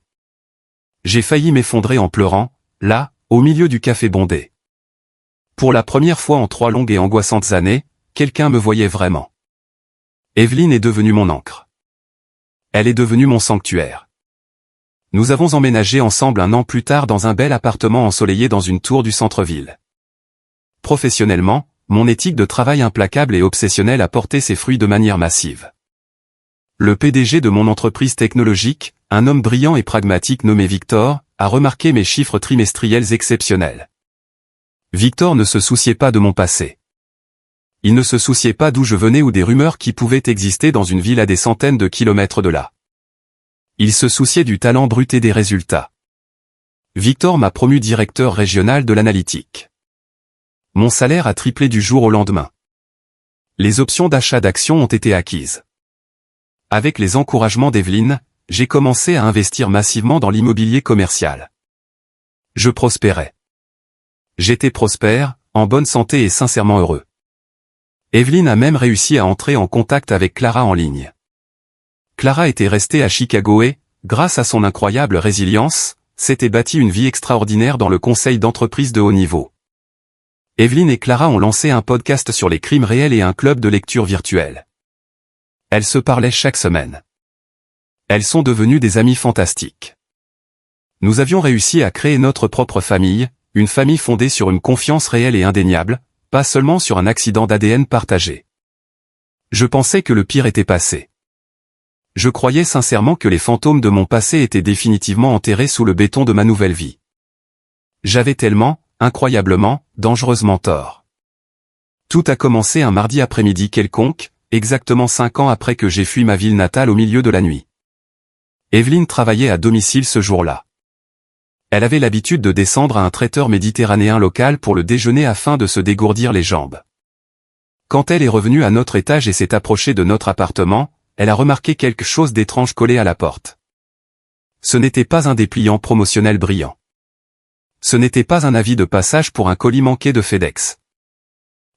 J'ai failli m'effondrer en pleurant, là, au milieu du café bondé. Pour la première fois en 3 longues et angoissantes années, quelqu'un me voyait vraiment. Evelyne est devenue mon ancre. Elle est devenue mon sanctuaire. Nous avons emménagé ensemble 1 an plus tard dans un bel appartement ensoleillé dans une tour du centre-ville. Professionnellement, mon éthique de travail implacable et obsessionnelle a porté ses fruits de manière massive. Le PDG de mon entreprise technologique, un homme brillant et pragmatique nommé Victor, a remarqué mes chiffres trimestriels exceptionnels. Victor ne se souciait pas de mon passé. Il ne se souciait pas d'où je venais ou des rumeurs qui pouvaient exister dans une ville à des centaines de kilomètres de là. Il se souciait du talent brut et des résultats. Victor m'a promu directeur régional de l'analytique. Mon salaire a triplé du jour au lendemain. Les options d'achat d'actions ont été acquises. Avec les encouragements d'Evelyne, j'ai commencé à investir massivement dans l'immobilier commercial. Je prospérais. J'étais prospère, en bonne santé et sincèrement heureux. Evelyne a même réussi à entrer en contact avec Clara en ligne. Clara était restée à Chicago et, grâce à son incroyable résilience, s'était bâtie une vie extraordinaire dans le conseil d'entreprise de haut niveau. Evelyne et Clara ont lancé un podcast sur les crimes réels et un club de lecture virtuelle. Elles se parlaient chaque semaine. Elles sont devenues des amies fantastiques. Nous avions réussi à créer notre propre famille, une famille fondée sur une confiance réelle et indéniable, pas seulement sur un accident d'ADN partagé. Je pensais que le pire était passé. Je croyais sincèrement que les fantômes de mon passé étaient définitivement enterrés sous le béton de ma nouvelle vie. J'avais tellement, incroyablement, dangereusement tort. Tout a commencé un mardi après-midi quelconque, exactement 5 ans après que j'ai fui ma ville natale au milieu de la nuit. Evelyne travaillait à domicile ce jour-là. Elle avait l'habitude de descendre à un traiteur méditerranéen local pour le déjeuner afin de se dégourdir les jambes. Quand elle est revenue à notre étage et s'est approchée de notre appartement, elle a remarqué quelque chose d'étrange collé à la porte. Ce n'était pas un dépliant promotionnel brillant. Ce n'était pas un avis de passage pour un colis manqué de FedEx.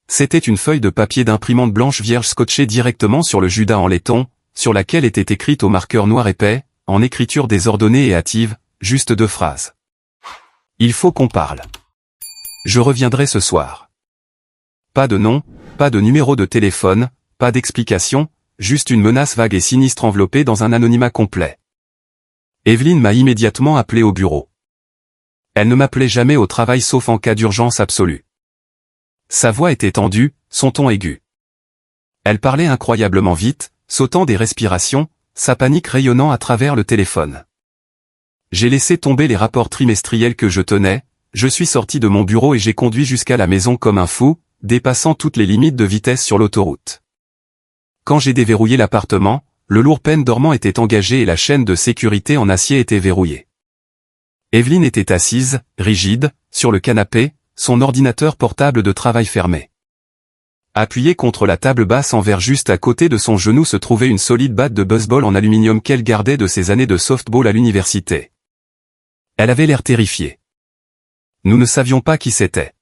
C'était une feuille de papier d'imprimante blanche vierge scotchée directement sur le judas en laiton, sur laquelle était écrite au marqueur noir épais, en écriture désordonnée et hâtive, juste 2 phrases. Il faut qu'on parle. Je reviendrai ce soir. Pas de nom, pas de numéro de téléphone, pas d'explication, juste une menace vague et sinistre enveloppée dans un anonymat complet. Evelyne m'a immédiatement appelé au bureau. Elle ne m'appelait jamais au travail sauf en cas d'urgence absolue. Sa voix était tendue, son ton aigu. Elle parlait incroyablement vite, sautant des respirations, sa panique rayonnant à travers le téléphone. J'ai laissé tomber les rapports trimestriels que je tenais, je suis sorti de mon bureau et j'ai conduit jusqu'à la maison comme un fou, dépassant toutes les limites de vitesse sur l'autoroute. Quand j'ai déverrouillé l'appartement, le lourd pêne dormant était engagé et la chaîne de sécurité en acier était verrouillée. Evelyne était assise, rigide, sur le canapé, son ordinateur portable de travail fermé. Appuyée contre la table basse en verre juste à côté de son genou se trouvait une solide batte de baseball en aluminium qu'elle gardait de ses années de softball à l'université. Elle avait l'air terrifiée. Nous ne savions pas qui c'était.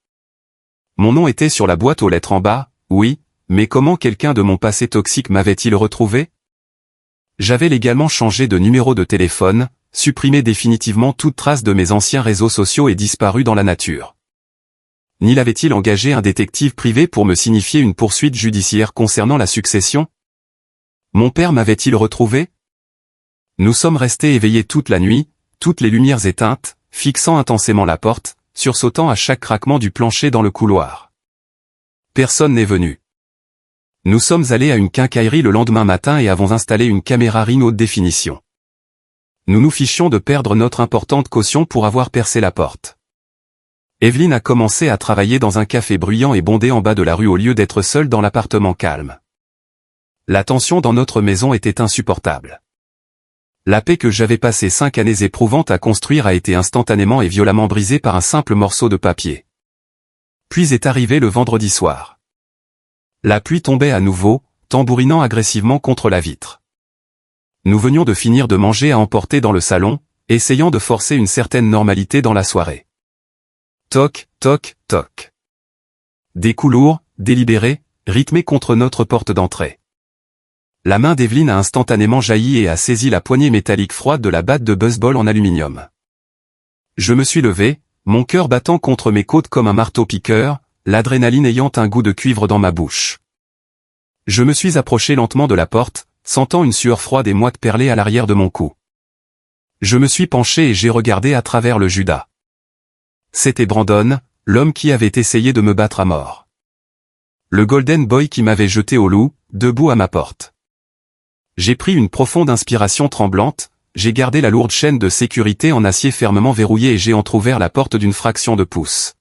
Mon nom était sur la boîte aux lettres en bas, oui, mais comment quelqu'un de mon passé toxique m'avait-il retrouvé? J'avais légalement changé de numéro de téléphone, supprimé définitivement toute trace de mes anciens réseaux sociaux et disparu dans la nature. Neil avait-il engagé un détective privé pour me signifier une poursuite judiciaire concernant la succession? Mon père m'avait-il retrouvé? Nous sommes restés éveillés toute la nuit, toutes les lumières éteintes, fixant intensément la porte, sursautant à chaque craquement du plancher dans le couloir. Personne n'est venu. Nous sommes allés à une quincaillerie le lendemain matin et avons installé une caméra Ring haute définition. Nous nous fichions de perdre notre importante caution pour avoir percé la porte. Evelyne a commencé à travailler dans un café bruyant et bondé en bas de la rue au lieu d'être seule dans l'appartement calme. La tension dans notre maison était insupportable. La paix que j'avais passé 5 années éprouvantes à construire a été instantanément et violemment brisée par un simple morceau de papier. Puis est arrivé le vendredi soir. La pluie tombait à nouveau, tambourinant agressivement contre la vitre. Nous venions de finir de manger à emporter dans le salon, essayant de forcer une certaine normalité dans la soirée. Toc, toc, toc. Des coups lourds, délibérés, rythmés contre notre porte d'entrée. La main d'Evelyne a instantanément jailli et a saisi la poignée métallique froide de la batte de baseball en aluminium. Je me suis levé, mon cœur battant contre mes côtes comme un marteau-piqueur, l'adrénaline ayant un goût de cuivre dans ma bouche. Je me suis approché lentement de la porte, sentant une sueur froide et moite perler à l'arrière de mon cou. Je me suis penché et j'ai regardé à travers le judas. C'était Brandon, l'homme qui avait essayé de me battre à mort. Le Golden Boy qui m'avait jeté au loup, debout à ma porte. J'ai pris une profonde inspiration tremblante, j'ai gardé la lourde chaîne de sécurité en acier fermement verrouillée et j'ai entrouvert la porte d'une fraction de pouce.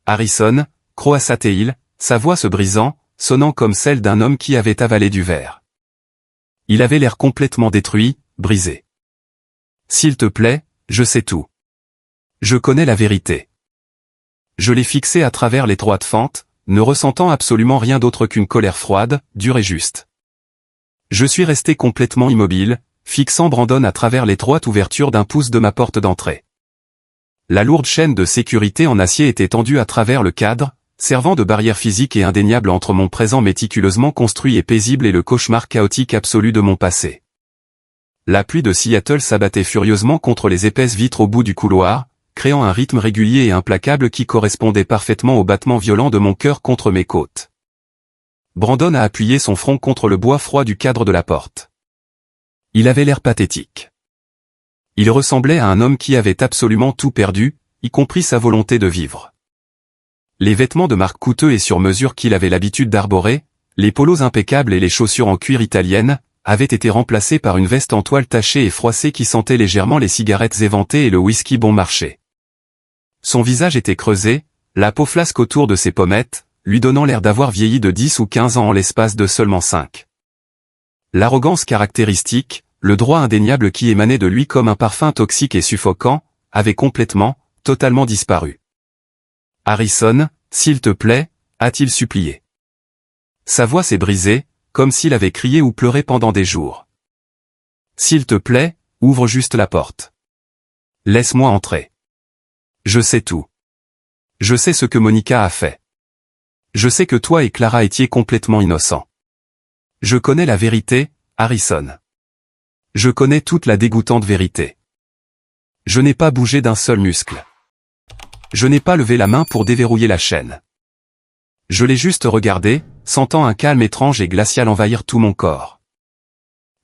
Harrison, croassa-t-il, sa voix se brisant, sonnant comme celle d'un homme qui avait avalé du verre. Il avait l'air complètement détruit, brisé. S'il te plaît, je sais tout. Je connais la vérité. Je l'ai fixé à travers l'étroite fente, ne ressentant absolument rien d'autre qu'une colère froide, dure et juste. Je suis resté complètement immobile, fixant Brandon à travers l'étroite ouverture d'un pouce de ma porte d'entrée. La lourde chaîne de sécurité en acier était tendue à travers le cadre, servant de barrière physique et indéniable entre mon présent méticuleusement construit et paisible et le cauchemar chaotique absolu de mon passé. La pluie de Seattle s'abattait furieusement contre les épaisses vitres au bout du couloir, créant un rythme régulier et implacable qui correspondait parfaitement au battement violent de mon cœur contre mes côtes. Brandon a appuyé son front contre le bois froid du cadre de la porte. Il avait l'air pathétique. Il ressemblait à un homme qui avait absolument tout perdu, y compris sa volonté de vivre. Les vêtements de marque coûteux et sur mesure qu'il avait l'habitude d'arborer, les polos impeccables et les chaussures en cuir italienne, avaient été remplacés par une veste en toile tachée et froissée qui sentait légèrement les cigarettes éventées et le whisky bon marché. Son visage était creusé, la peau flasque autour de ses pommettes, lui donnant l'air d'avoir vieilli de 10 ou 15 ans en l'espace de seulement 5. L'arrogance caractéristique, le droit indéniable qui émanait de lui comme un parfum toxique et suffocant, avait complètement, totalement disparu. Harrison, s'il te plaît, a-t-il supplié. Sa voix s'est brisée, comme s'il avait crié ou pleuré pendant des jours. S'il te plaît, ouvre juste la porte. Laisse-moi entrer. Je sais tout. Je sais ce que Monica a fait. Je sais que toi et Clara étiez complètement innocents. Je connais la vérité, Harrison. Je connais toute la dégoûtante vérité. Je n'ai pas bougé d'un seul muscle. Je n'ai pas levé la main pour déverrouiller la chaîne. Je l'ai juste regardé, sentant un calme étrange et glacial envahir tout mon corps.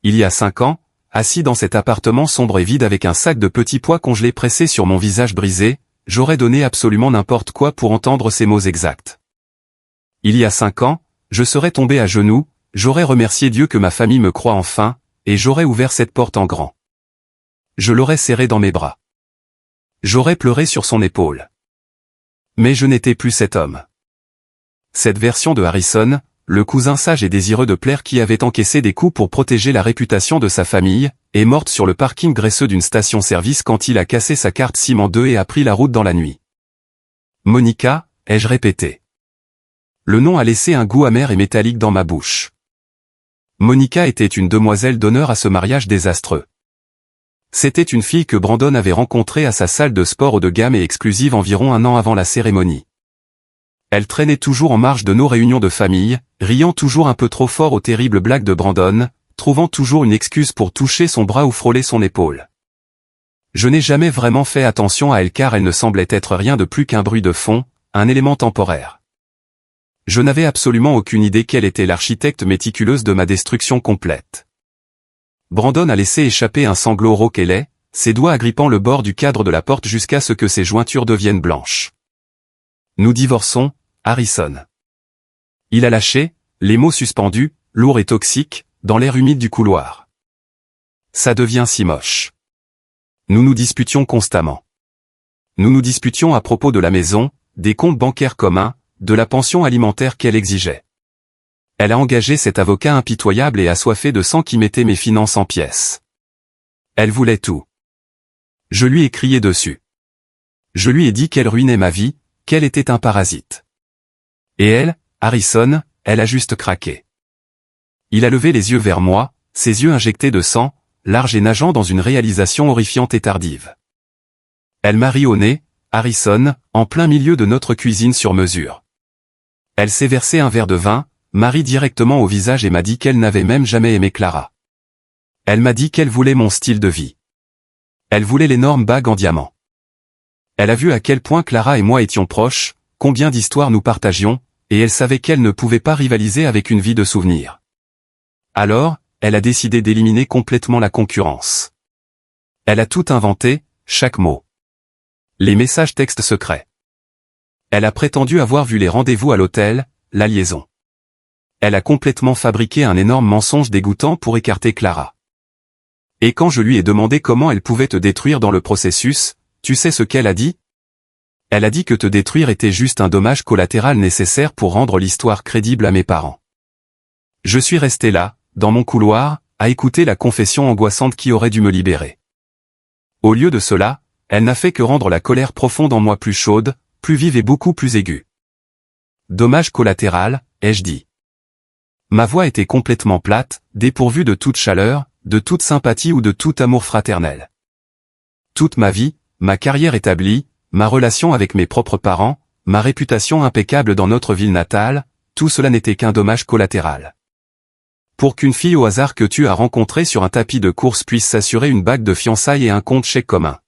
Il y a 5 ans, assis dans cet appartement sombre et vide avec un sac de petits pois congelés pressé sur mon visage brisé, j'aurais donné absolument n'importe quoi pour entendre ces mots exacts. Il y a 5 ans, je serais tombé à genoux, j'aurais remercié Dieu que ma famille me croie enfin, et j'aurais ouvert cette porte en grand. Je l'aurais serré dans mes bras. J'aurais pleuré sur son épaule. Mais je n'étais plus cet homme. Cette version de Harrison, le cousin sage et désireux de plaire qui avait encaissé des coups pour protéger la réputation de sa famille, est morte sur le parking graisseux d'une station-service quand il a cassé sa carte SIM en deux et a pris la route dans la nuit. Monica, ai-je répété. Le nom a laissé un goût amer et métallique dans ma bouche. Monica était une demoiselle d'honneur à ce mariage désastreux. C'était une fille que Brandon avait rencontrée à sa salle de sport haut de gamme et exclusive environ 1 an avant la cérémonie. Elle traînait toujours en marge de nos réunions de famille, riant toujours un peu trop fort aux terribles blagues de Brandon, trouvant toujours une excuse pour toucher son bras ou frôler son épaule. Je n'ai jamais vraiment fait attention à elle car elle ne semblait être rien de plus qu'un bruit de fond, un élément temporaire. Je n'avais absolument aucune idée qu'elle était l'architecte méticuleuse de ma destruction complète. Brandon a laissé échapper un sanglot rauque et laid, ses doigts agrippant le bord du cadre de la porte jusqu'à ce que ses jointures deviennent blanches. Nous divorçons, Harrison. Il a lâché, les mots suspendus, lourds et toxiques, dans l'air humide du couloir. Ça devient si moche. Nous nous disputions constamment. Nous nous disputions à propos de la maison, des comptes bancaires communs, de la pension alimentaire qu'elle exigeait. Elle a engagé cet avocat impitoyable et assoiffé de sang qui mettait mes finances en pièces. Elle voulait tout. Je lui ai crié dessus. Je lui ai dit qu'elle ruinait ma vie, qu'elle était un parasite. Et elle, Harrison, elle a juste craqué. Il a levé les yeux vers moi, ses yeux injectés de sang, larges et nageant dans une réalisation horrifiante et tardive. Elle m'a ri au nez, Harrison, en plein milieu de notre cuisine sur mesure. Elle s'est versé un verre de vin, m'a ri directement au visage et m'a dit qu'elle n'avait même jamais aimé Clara. Elle m'a dit qu'elle voulait mon style de vie. Elle voulait l'énorme bague en diamant. Elle a vu à quel point Clara et moi étions proches, combien d'histoires nous partagions, et elle savait qu'elle ne pouvait pas rivaliser avec une vie de souvenirs. Alors, elle a décidé d'éliminer complètement la concurrence. Elle a tout inventé, chaque mot. Les messages textes secrets. Elle a prétendu avoir vu les rendez-vous à l'hôtel, la liaison. Elle a complètement fabriqué un énorme mensonge dégoûtant pour écarter Clara. Et quand je lui ai demandé comment elle pouvait te détruire dans le processus, tu sais ce qu'elle a dit? Elle a dit que te détruire était juste un dommage collatéral nécessaire pour rendre l'histoire crédible à mes parents. Je suis resté là, dans mon couloir, à écouter la confession angoissante qui aurait dû me libérer. Au lieu de cela, elle n'a fait que rendre la colère profonde en moi plus chaude, plus vive et beaucoup plus aiguë. Dommage collatéral, ai-je dit. Ma voix était complètement plate, dépourvue de toute chaleur, de toute sympathie ou de tout amour fraternel. Toute ma vie, ma carrière établie, ma relation avec mes propres parents, ma réputation impeccable dans notre ville natale, tout cela n'était qu'un dommage collatéral. Pour qu'une fille au hasard que tu as rencontrée sur un tapis de course puisse s'assurer une bague de fiançailles et un compte chèque commun.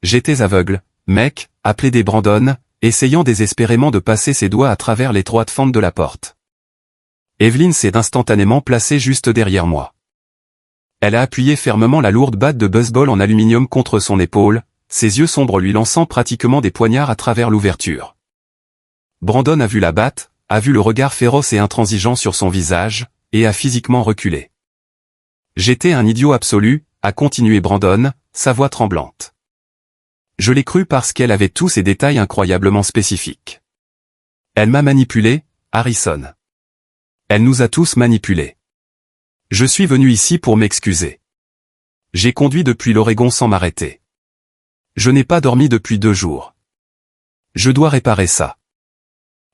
J'étais aveugle, mec, a plaidé Brandon, essayant désespérément de passer ses doigts à travers l'étroite fente de la porte. Evelyn s'est instantanément placée juste derrière moi. Elle a appuyé fermement la lourde batte de baseball en aluminium contre son épaule, ses yeux sombres lui lançant pratiquement des poignards à travers l'ouverture. Brandon a vu la batte, a vu le regard féroce et intransigeant sur son visage, et a physiquement reculé. J'étais un idiot absolu, a continué Brandon, sa voix tremblante. Je l'ai cru parce qu'elle avait tous ces détails incroyablement spécifiques. Elle m'a manipulé, Harrison. Elle nous a tous manipulés. Je suis venu ici pour m'excuser. J'ai conduit depuis l'Oregon sans m'arrêter. Je n'ai pas dormi depuis 2 jours. Je dois réparer ça.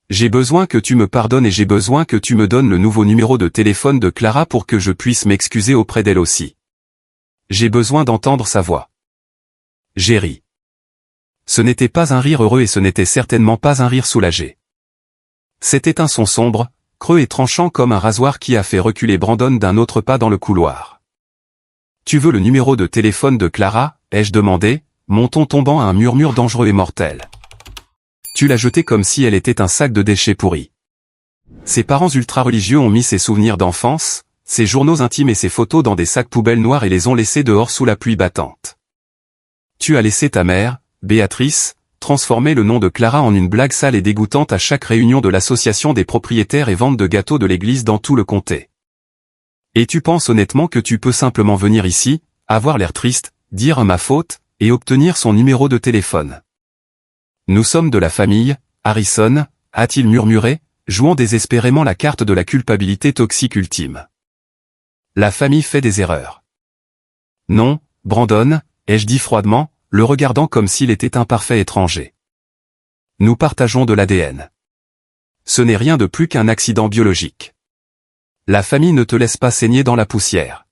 J'ai besoin que tu me pardonnes et j'ai besoin que tu me donnes le nouveau numéro de téléphone de Clara pour que je puisse m'excuser auprès d'elle aussi. J'ai besoin d'entendre sa voix. J'ai ri. Ce n'était pas un rire heureux et ce n'était certainement pas un rire soulagé. C'était un son sombre, creux et tranchant comme un rasoir qui a fait reculer Brandon d'un autre pas dans le couloir. « Tu veux le numéro de téléphone de Clara ?» ai-je demandé, mon ton tombant à un murmure dangereux et mortel. Tu l'as jeté comme si elle était un sac de déchets pourris. Ses parents ultra-religieux ont mis ses souvenirs d'enfance, ses journaux intimes et ses photos dans des sacs poubelles noirs et les ont laissés dehors sous la pluie battante. Tu as laissé ta mère, Béatrice, transformer le nom de Clara en une blague sale et dégoûtante à chaque réunion de l'association des propriétaires et vente de gâteaux de l'église dans tout le comté. Et tu penses honnêtement que tu peux simplement venir ici, avoir l'air triste, dire ma faute, et obtenir son numéro de téléphone. Nous sommes de la famille, Harrison, a-t-il murmuré, jouant désespérément la carte de la culpabilité toxique ultime. La famille fait des erreurs. Non, Brandon, ai-je dit froidement, le regardant comme s'il était un parfait étranger. Nous partageons de l'ADN. Ce n'est rien de plus qu'un accident biologique. La famille ne te laisse pas saigner dans la poussière.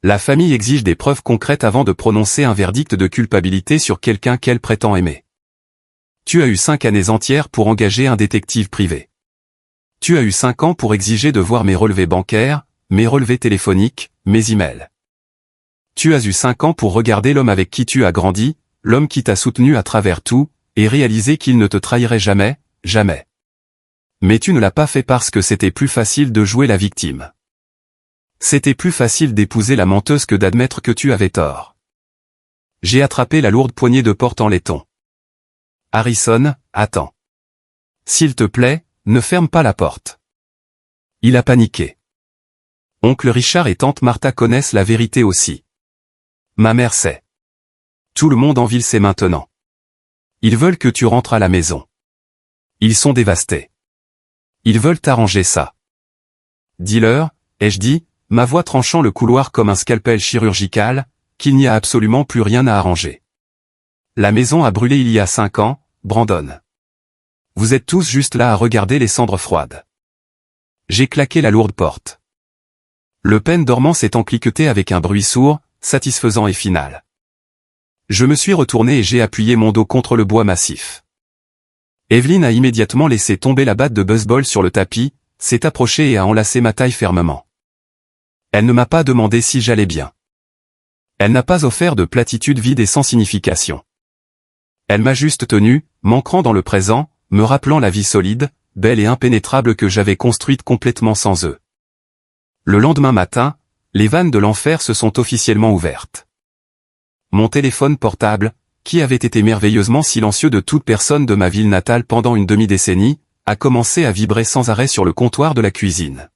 La famille exige des preuves concrètes avant de prononcer un verdict de culpabilité sur quelqu'un qu'elle prétend aimer. Tu as eu 5 années entières pour engager un détective privé. Tu as eu 5 ans pour exiger de voir mes relevés bancaires, mes relevés téléphoniques, mes emails. Tu as eu 5 ans pour regarder l'homme avec qui tu as grandi, l'homme qui t'a soutenu à travers tout, et réaliser qu'il ne te trahirait jamais, jamais. Mais tu ne l'as pas fait parce que c'était plus facile de jouer la victime. C'était plus facile d'épouser la menteuse que d'admettre que tu avais tort. J'ai attrapé la lourde poignée de porte en laiton. Harrison, attends. S'il te plaît, ne ferme pas la porte. Il a paniqué. Oncle Richard et tante Martha connaissent la vérité aussi. Ma mère sait. Tout le monde en ville sait maintenant. Ils veulent que tu rentres à la maison. Ils sont dévastés. Ils veulent t'arranger ça. Dis-leur, ai-je dit, ma voix tranchant le couloir comme un scalpel chirurgical, qu'il n'y a absolument plus rien à arranger. La maison a brûlé il y a 5 ans, Brandon. Vous êtes tous juste là à regarder les cendres froides. J'ai claqué la lourde porte. Le pêne dormant s'est encliqueté avec un bruit sourd, satisfaisant et final. Je me suis retourné et j'ai appuyé mon dos contre le bois massif. Evelyn a immédiatement laissé tomber la batte de baseball sur le tapis, s'est approchée et a enlacé ma taille fermement. Elle ne m'a pas demandé si j'allais bien. Elle n'a pas offert de platitudes vides et sans signification. Elle m'a juste tenu, m'ancrant dans le présent, me rappelant la vie solide, belle et impénétrable que j'avais construite complètement sans eux. Le lendemain matin, les vannes de l'enfer se sont officiellement ouvertes. Mon téléphone portable, qui avait été merveilleusement silencieux de toute personne de ma ville natale pendant une demi-décennie, a commencé à vibrer sans arrêt sur le comptoir de la cuisine.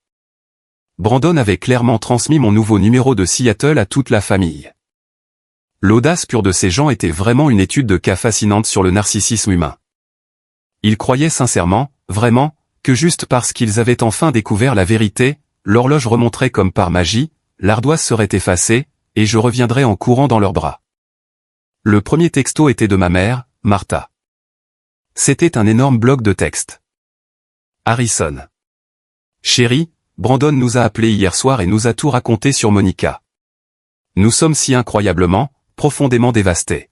Brandon avait clairement transmis mon nouveau numéro de Seattle à toute la famille. L'audace pure de ces gens était vraiment une étude de cas fascinante sur le narcissisme humain. Ils croyaient sincèrement, vraiment, que juste parce qu'ils avaient enfin découvert la vérité, l'horloge remonterait comme par magie, l'ardoise serait effacée, et je reviendrais en courant dans leurs bras. Le premier texto était de ma mère, Martha. C'était un énorme bloc de texte. Harrison. Chérie, Brandon nous a appelés hier soir et nous a tout raconté sur Monica. Nous sommes si incroyablement, profondément dévastés.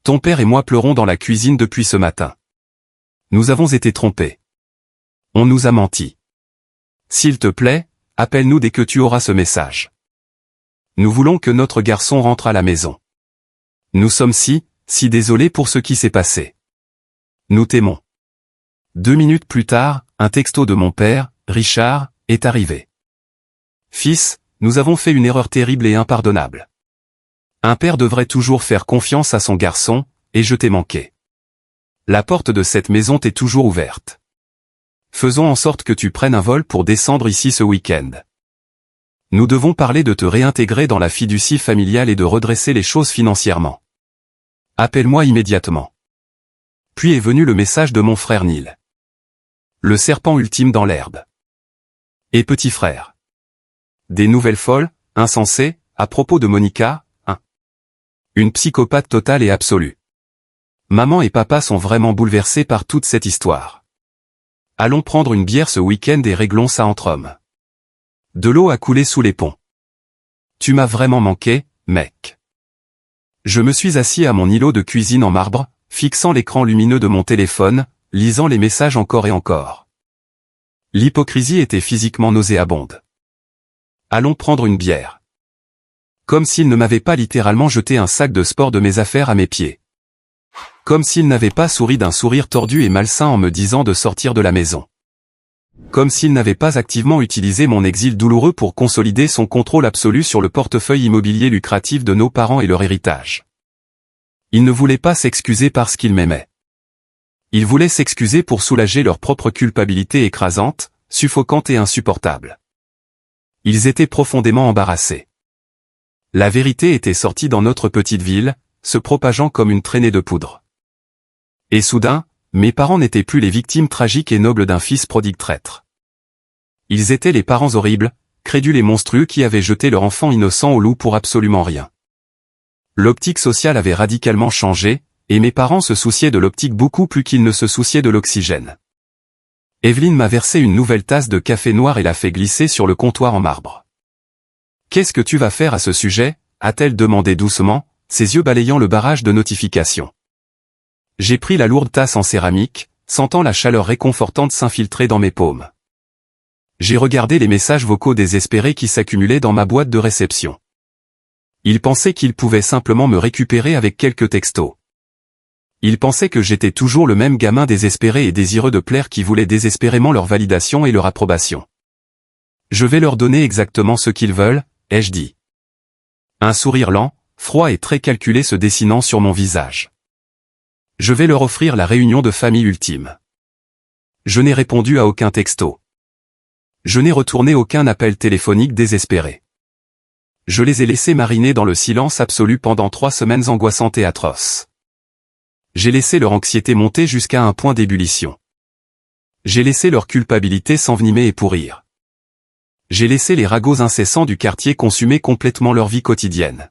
Ton père et moi pleurons dans la cuisine depuis ce matin. Nous avons été trompés. On nous a menti. S'il te plaît, appelle-nous dès que tu auras ce message. Nous voulons que notre garçon rentre à la maison. Nous sommes si désolés pour ce qui s'est passé. Nous t'aimons. 2 minutes plus tard, un texto de mon père, Richard, est arrivé. Fils, nous avons fait une erreur terrible et impardonnable. Un père devrait toujours faire confiance à son garçon, et je t'ai manqué. La porte de cette maison t'est toujours ouverte. Faisons en sorte que tu prennes un vol pour descendre ici ce week-end. Nous devons parler de te réintégrer dans la fiducie familiale et de redresser les choses financièrement. Appelle-moi immédiatement. Puis est venu le message de mon frère Neil. Le serpent ultime dans l'herbe. Et petit frère. Des nouvelles folles, insensées, à propos de Monica, une psychopathe totale et absolue. Maman et papa sont vraiment bouleversés par toute cette histoire. Allons prendre une bière ce week-end et réglons ça entre hommes. De l'eau a coulé sous les ponts. Tu m'as vraiment manqué, mec. Je me suis assis à mon îlot de cuisine en marbre, fixant l'écran lumineux de mon téléphone, lisant les messages encore et encore. L'hypocrisie était physiquement nauséabonde. Allons prendre une bière. Comme s'il ne m'avait pas littéralement jeté un sac de sport de mes affaires à mes pieds. Comme s'il n'avait pas souri d'un sourire tordu et malsain en me disant de sortir de la maison. Comme s'il n'avait pas activement utilisé mon exil douloureux pour consolider son contrôle absolu sur le portefeuille immobilier lucratif de nos parents et leur héritage. Il ne voulait pas s'excuser parce qu'il m'aimait. Ils voulaient s'excuser pour soulager leur propre culpabilité écrasante, suffocante et insupportable. Ils étaient profondément embarrassés. La vérité était sortie dans notre petite ville, se propageant comme une traînée de poudre. Et soudain, mes parents n'étaient plus les victimes tragiques et nobles d'un fils prodigue traître. Ils étaient les parents horribles, crédules et monstrueux qui avaient jeté leur enfant innocent au loup pour absolument rien. L'optique sociale avait radicalement changé, et mes parents se souciaient de l'optique beaucoup plus qu'ils ne se souciaient de l'oxygène. Evelyne m'a versé une nouvelle tasse de café noir et l'a fait glisser sur le comptoir en marbre. « Qu'est-ce que tu vas faire à ce sujet ?» a-t-elle demandé doucement, ses yeux balayant le barrage de notifications. J'ai pris la lourde tasse en céramique, sentant la chaleur réconfortante s'infiltrer dans mes paumes. J'ai regardé les messages vocaux désespérés qui s'accumulaient dans ma boîte de réception. Ils pensaient qu'ils pouvaient simplement me récupérer avec quelques textos. Ils pensaient que j'étais toujours le même gamin désespéré et désireux de plaire qui voulait désespérément leur validation et leur approbation. Je vais leur donner exactement ce qu'ils veulent, ai-je dit. Un sourire lent, froid et très calculé se dessinant sur mon visage. Je vais leur offrir la réunion de famille ultime. Je n'ai répondu à aucun texto. Je n'ai retourné aucun appel téléphonique désespéré. Je les ai laissés mariner dans le silence absolu pendant 3 semaines angoissantes et atroces. J'ai laissé leur anxiété monter jusqu'à un point d'ébullition. J'ai laissé leur culpabilité s'envenimer et pourrir. J'ai laissé les ragots incessants du quartier consumer complètement leur vie quotidienne.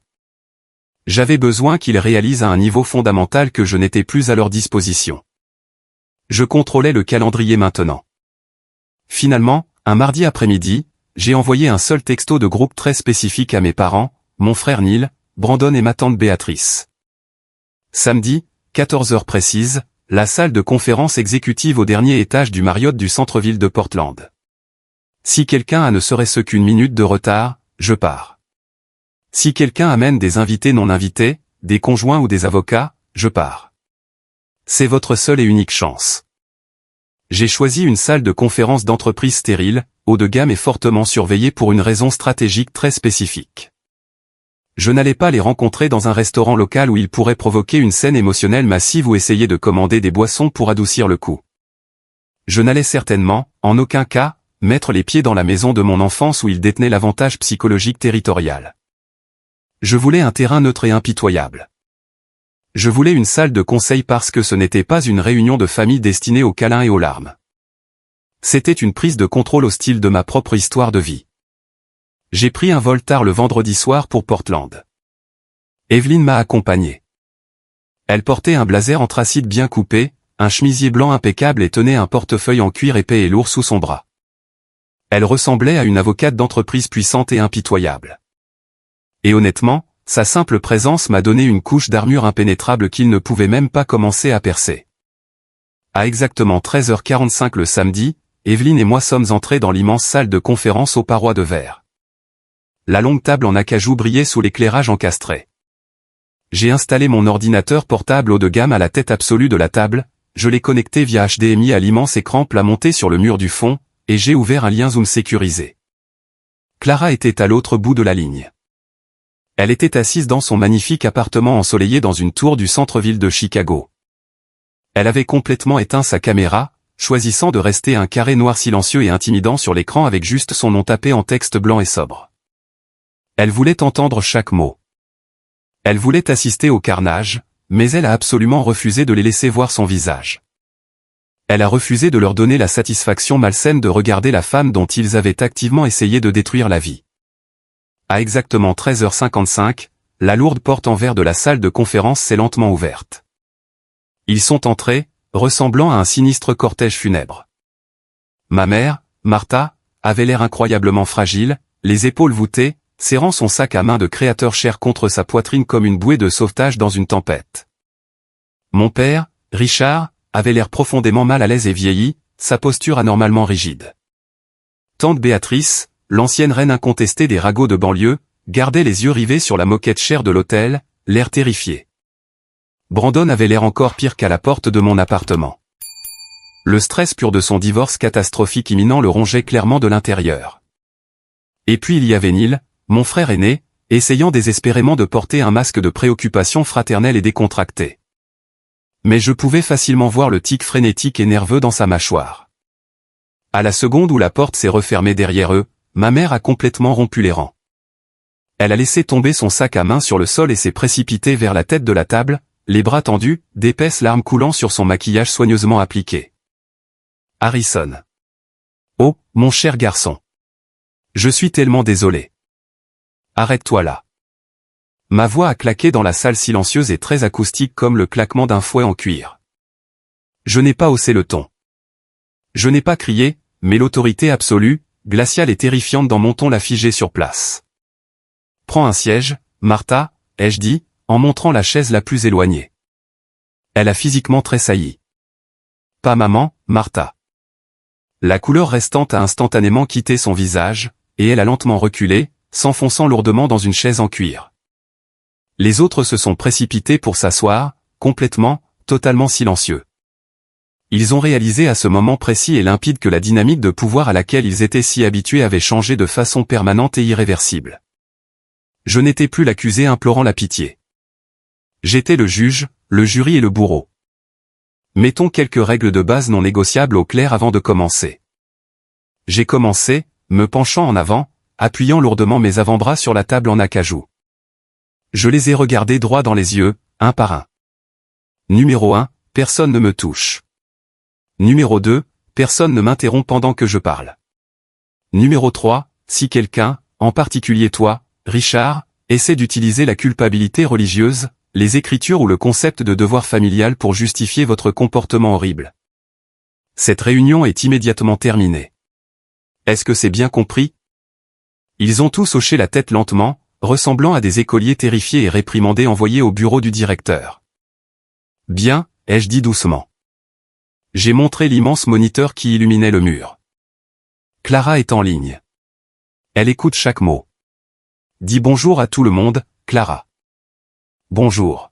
J'avais besoin qu'ils réalisent à un niveau fondamental que je n'étais plus à leur disposition. Je contrôlais le calendrier maintenant. Finalement, un mardi après-midi, j'ai envoyé un seul texto de groupe très spécifique à mes parents, mon frère Neil, Brandon et ma tante Béatrice. Samedi, 14 heures précises, la salle de conférence exécutive au dernier étage du Marriott du centre-ville de Portland. Si quelqu'un a ne serait-ce qu'une minute de retard, je pars. Si quelqu'un amène des invités non invités, des conjoints ou des avocats, je pars. C'est votre seule et unique chance. J'ai choisi une salle de conférence d'entreprise stérile, haut de gamme et fortement surveillée pour une raison stratégique très spécifique. Je n'allais pas les rencontrer dans un restaurant local où ils pourraient provoquer une scène émotionnelle massive ou essayer de commander des boissons pour adoucir le coup. Je n'allais certainement, en aucun cas, mettre les pieds dans la maison de mon enfance où ils détenaient l'avantage psychologique territorial. Je voulais un terrain neutre et impitoyable. Je voulais une salle de conseil parce que ce n'était pas une réunion de famille destinée aux câlins et aux larmes. C'était une prise de contrôle hostile de ma propre histoire de vie. J'ai pris un vol tard le vendredi soir pour Portland. Evelyne m'a accompagné. Elle portait un blazer anthracite bien coupé, un chemisier blanc impeccable et tenait un portefeuille en cuir épais et lourd sous son bras. Elle ressemblait à une avocate d'entreprise puissante et impitoyable. Et honnêtement, sa simple présence m'a donné une couche d'armure impénétrable qu'il ne pouvait même pas commencer à percer. À exactement 13h45 le samedi, Evelyne et moi sommes entrés dans l'immense salle de conférence aux parois de verre. La longue table en acajou brillait sous l'éclairage encastré. J'ai installé mon ordinateur portable haut de gamme à la tête absolue de la table, je l'ai connecté via HDMI à l'immense écran plat monté sur le mur du fond, et j'ai ouvert un lien Zoom sécurisé. Clara était à l'autre bout de la ligne. Elle était assise dans son magnifique appartement ensoleillé dans une tour du centre-ville de Chicago. Elle avait complètement éteint sa caméra, choisissant de rester un carré noir silencieux et intimidant sur l'écran avec juste son nom tapé en texte blanc et sobre. Elle voulait entendre chaque mot. Elle voulait assister au carnage, mais elle a absolument refusé de les laisser voir son visage. Elle a refusé de leur donner la satisfaction malsaine de regarder la femme dont ils avaient activement essayé de détruire la vie. À exactement 13h55, la lourde porte en verre de la salle de conférence s'est lentement ouverte. Ils sont entrés, ressemblant à un sinistre cortège funèbre. Ma mère, Martha, avait l'air incroyablement fragile, les épaules voûtées, serrant son sac à main de créateur chair contre sa poitrine comme une bouée de sauvetage dans une tempête. Mon père, Richard, avait l'air profondément mal à l'aise et vieilli, sa posture anormalement rigide. Tante Béatrice, l'ancienne reine incontestée des ragots de banlieue, gardait les yeux rivés sur la moquette chère de l'hôtel, l'air terrifié. Brandon avait l'air encore pire qu'à la porte de mon appartement. Le stress pur de son divorce catastrophique imminent le rongeait clairement de l'intérieur. Et puis il y avait Neil, mon frère aîné, essayant désespérément de porter un masque de préoccupation fraternelle et décontracté. Mais je pouvais facilement voir le tic frénétique et nerveux dans sa mâchoire. À la seconde où la porte s'est refermée derrière eux, ma mère a complètement rompu les rangs. Elle a laissé tomber son sac à main sur le sol et s'est précipitée vers la tête de la table, les bras tendus, d'épaisses larmes coulant sur son maquillage soigneusement appliqué. Harrison. Oh, mon cher garçon. Je suis tellement désolé. Arrête-toi là. Ma voix a claqué dans la salle silencieuse et très acoustique comme le claquement d'un fouet en cuir. Je n'ai pas haussé le ton. Je n'ai pas crié, mais l'autorité absolue, glaciale et terrifiante dans mon ton l'a figé sur place. Prends un siège, Martha, ai-je dit, en montrant la chaise la plus éloignée. Elle a physiquement tressailli. Pas maman, Martha. La couleur restante a instantanément quitté son visage, et elle a lentement reculé, s'enfonçant lourdement dans une chaise en cuir. Les autres se sont précipités pour s'asseoir, complètement, totalement silencieux. Ils ont réalisé à ce moment précis et limpide que la dynamique de pouvoir à laquelle ils étaient si habitués avait changé de façon permanente et irréversible. Je n'étais plus l'accusé implorant la pitié. J'étais le juge, le jury et le bourreau. Mettons quelques règles de base non négociables au clair avant de commencer. J'ai commencé, me penchant en avant, appuyant lourdement mes avant-bras sur la table en acajou. Je les ai regardés droit dans les yeux, un par un. Numéro 1, personne ne me touche. Numéro 2, personne ne m'interrompt pendant que je parle. Numéro 3, si quelqu'un, en particulier toi, Richard, essaie d'utiliser la culpabilité religieuse, les écritures ou le concept de devoir familial pour justifier votre comportement horrible. Cette réunion est immédiatement terminée. Est-ce que c'est bien compris? Ils ont tous hoché la tête lentement, ressemblant à des écoliers terrifiés et réprimandés envoyés au bureau du directeur. Bien, ai-je dit doucement. J'ai montré l'immense moniteur qui illuminait le mur. Clara est en ligne. Elle écoute chaque mot. Dis bonjour à tout le monde, Clara. Bonjour.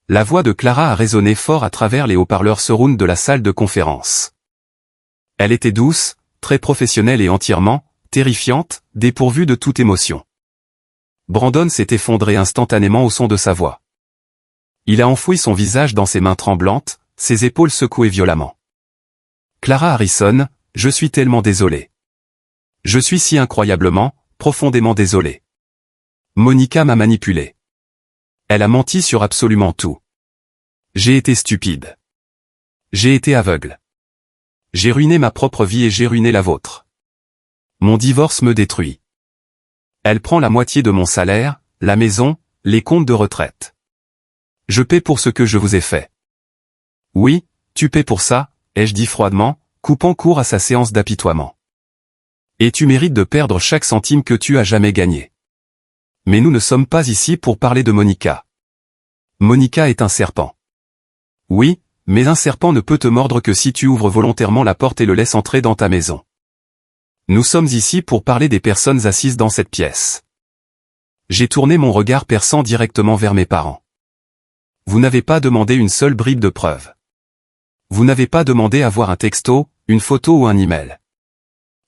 La voix de Clara a résonné fort à travers les haut-parleurs surround de la salle de conférence. Elle était douce, très professionnelle et entièrement, terrifiante, dépourvue de toute émotion. Brandon s'est effondré instantanément au son de sa voix. Il a enfoui son visage dans ses mains tremblantes, ses épaules secouées violemment. Clara Harrison, je suis tellement désolé. Je suis si incroyablement, profondément désolé. Monica m'a manipulé. Elle a menti sur absolument tout. J'ai été stupide. J'ai été aveugle. J'ai ruiné ma propre vie et j'ai ruiné la vôtre. Mon divorce me détruit. Elle prend la moitié de mon salaire, la maison, les comptes de retraite. Je paie pour ce que je vous ai fait. Oui, tu paies pour ça, ai-je dit froidement, coupant court à sa séance d'apitoiement. Et tu mérites de perdre chaque centime que tu as jamais gagné. Mais nous ne sommes pas ici pour parler de Monica. Monica est un serpent. Oui, mais un serpent ne peut te mordre que si tu ouvres volontairement la porte et le laisses entrer dans ta maison. Nous sommes ici pour parler des personnes assises dans cette pièce. J'ai tourné mon regard perçant directement vers mes parents. Vous n'avez pas demandé une seule bribe de preuve. Vous n'avez pas demandé à voir un texto, une photo ou un email.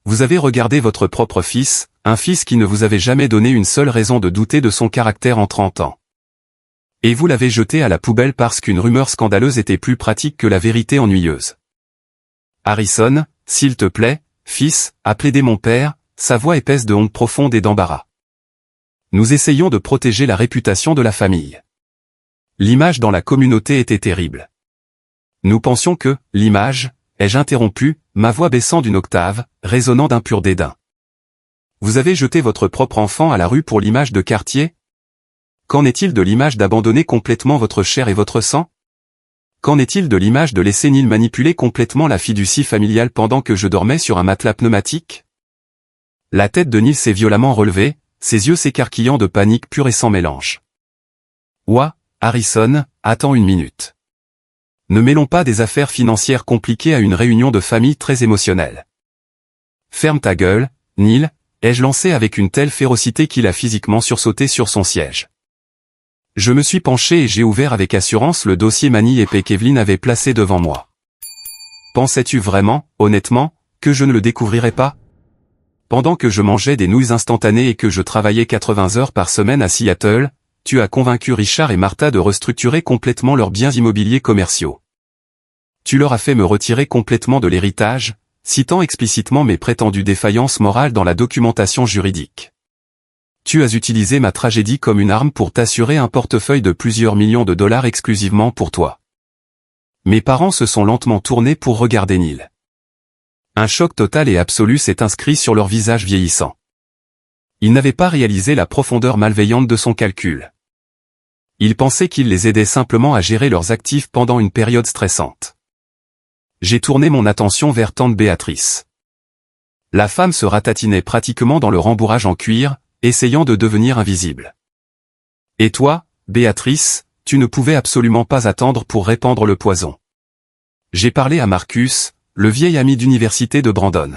Vous avez regardé votre propre fils, un fils qui ne vous avait jamais donné une seule raison de douter de son caractère en 30 ans. Et vous l'avez jeté à la poubelle parce qu'une rumeur scandaleuse était plus pratique que la vérité ennuyeuse. Harrison, s'il te plaît, fils, a plaidé mon père, sa voix épaisse de honte profonde et d'embarras. Nous essayons de protéger la réputation de la famille. L'image dans la communauté était terrible. Nous pensions que, l'image, ai-je interrompu, ma voix baissant d'une octave, résonnant d'un pur dédain. Vous avez jeté votre propre enfant à la rue pour l'image de quartier? Qu'en est-il de l'image d'abandonner complètement votre chair et votre sang? Qu'en est-il de l'image de laisser Neil manipuler complètement la fiducie familiale pendant que je dormais sur un matelas pneumatique? La tête de Neil s'est violemment relevée, ses yeux s'écarquillant de panique pure et sans mélange. Ouah, Harrison, attends une minute. Ne mêlons pas des affaires financières compliquées à une réunion de famille très émotionnelle. Ferme ta gueule, Neil, ai-je lancé avec une telle férocité qu'il a physiquement sursauté sur son siège. Je me suis penché et j'ai ouvert avec assurance le dossier manie épais qu'Evelyn avait placé devant moi. Pensais-tu vraiment, honnêtement, que je ne le découvrirais pas? Pendant que je mangeais des nouilles instantanées et que je travaillais 80 heures par semaine à Seattle, tu as convaincu Richard et Martha de restructurer complètement leurs biens immobiliers commerciaux. Tu leur as fait me retirer complètement de l'héritage, citant explicitement mes prétendues défaillances morales dans la documentation juridique. Tu as utilisé ma tragédie comme une arme pour t'assurer un portefeuille de plusieurs millions de dollars exclusivement pour toi. Mes parents se sont lentement tournés pour regarder Neil. Un choc total et absolu s'est inscrit sur leur visage vieillissant. Ils n'avaient pas réalisé la profondeur malveillante de son calcul. Ils pensaient qu'il les aidait simplement à gérer leurs actifs pendant une période stressante. J'ai tourné mon attention vers tante Béatrice. La femme se ratatinait pratiquement dans le rembourrage en cuir, essayant de devenir invisible. Et toi, Béatrice, tu ne pouvais absolument pas attendre pour répandre le poison. J'ai parlé à Marcus, le vieil ami d'université de Brandon.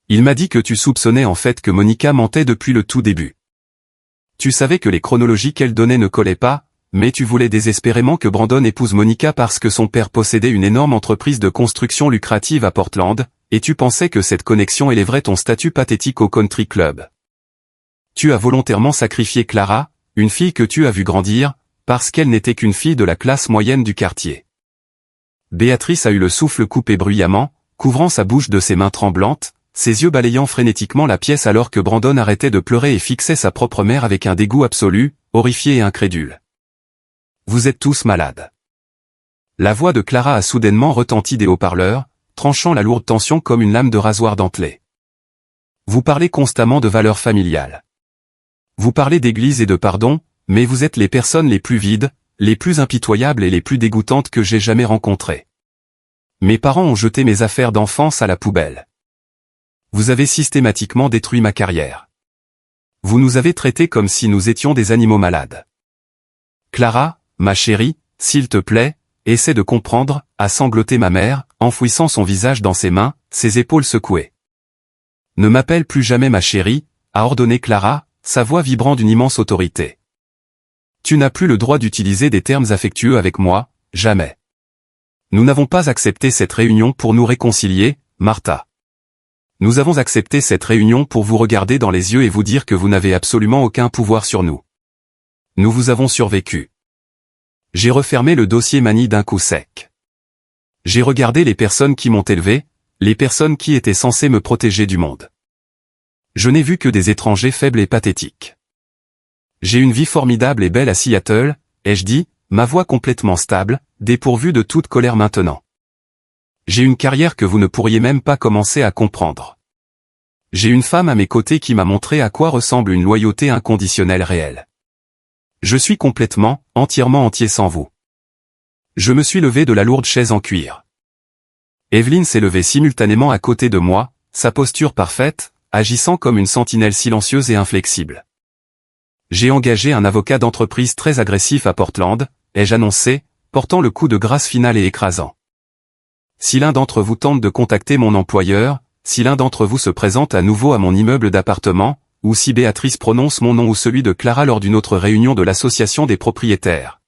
Il m'a dit que tu soupçonnais en fait que Monica mentait depuis le tout début. Tu savais que les chronologies qu'elle donnait ne collaient pas, mais tu voulais désespérément que Brandon épouse Monica parce que son père possédait une énorme entreprise de construction lucrative à Portland, et tu pensais que cette connexion élèverait ton statut pathétique au country club. Tu as volontairement sacrifié Clara, une fille que tu as vue grandir, parce qu'elle n'était qu'une fille de la classe moyenne du quartier. Béatrice a eu le souffle coupé bruyamment, couvrant sa bouche de ses mains tremblantes, ses yeux balayant frénétiquement la pièce alors que Brandon arrêtait de pleurer et fixait sa propre mère avec un dégoût absolu, horrifié et incrédule. Vous êtes tous malades. La voix de Clara a soudainement retenti des haut-parleurs, tranchant la lourde tension comme une lame de rasoir dentelée. Vous parlez constamment de valeurs familiales. Vous parlez d'église et de pardon, mais vous êtes les personnes les plus vides, les plus impitoyables et les plus dégoûtantes que j'ai jamais rencontrées. Mes parents ont jeté mes affaires d'enfance à la poubelle. Vous avez systématiquement détruit ma carrière. Vous nous avez traités comme si nous étions des animaux malades. Clara, ma chérie, s'il te plaît, essaie de comprendre, a sangloté ma mère, enfouissant son visage dans ses mains, ses épaules secouées. Ne m'appelle plus jamais ma chérie, a ordonné Clara, sa voix vibrant d'une immense autorité. Tu n'as plus le droit d'utiliser des termes affectueux avec moi, jamais. Nous n'avons pas accepté cette réunion pour nous réconcilier, Martha. Nous avons accepté cette réunion pour vous regarder dans les yeux et vous dire que vous n'avez absolument aucun pouvoir sur nous. Nous vous avons survécu. J'ai refermé le dossier manie d'un coup sec. J'ai regardé les personnes qui m'ont élevé, les personnes qui étaient censées me protéger du monde. Je n'ai vu que des étrangers faibles et pathétiques. J'ai une vie formidable et belle à Seattle, ai-je dit, ma voix complètement stable, dépourvue de toute colère maintenant. J'ai une carrière que vous ne pourriez même pas commencer à comprendre. J'ai une femme à mes côtés qui m'a montré à quoi ressemble une loyauté inconditionnelle réelle. Je suis complètement, entièrement entier sans vous. Je me suis levé de la lourde chaise en cuir. Evelyn s'est levée simultanément à côté de moi, sa posture parfaite, agissant comme une sentinelle silencieuse et inflexible. J'ai engagé un avocat d'entreprise très agressif à Portland, ai-je annoncé, portant le coup de grâce final et écrasant. Si l'un d'entre vous tente de contacter mon employeur, si l'un d'entre vous se présente à nouveau à mon immeuble d'appartement, ou si Béatrice prononce mon nom ou celui de Clara lors d'une autre réunion de l'association des propriétaires,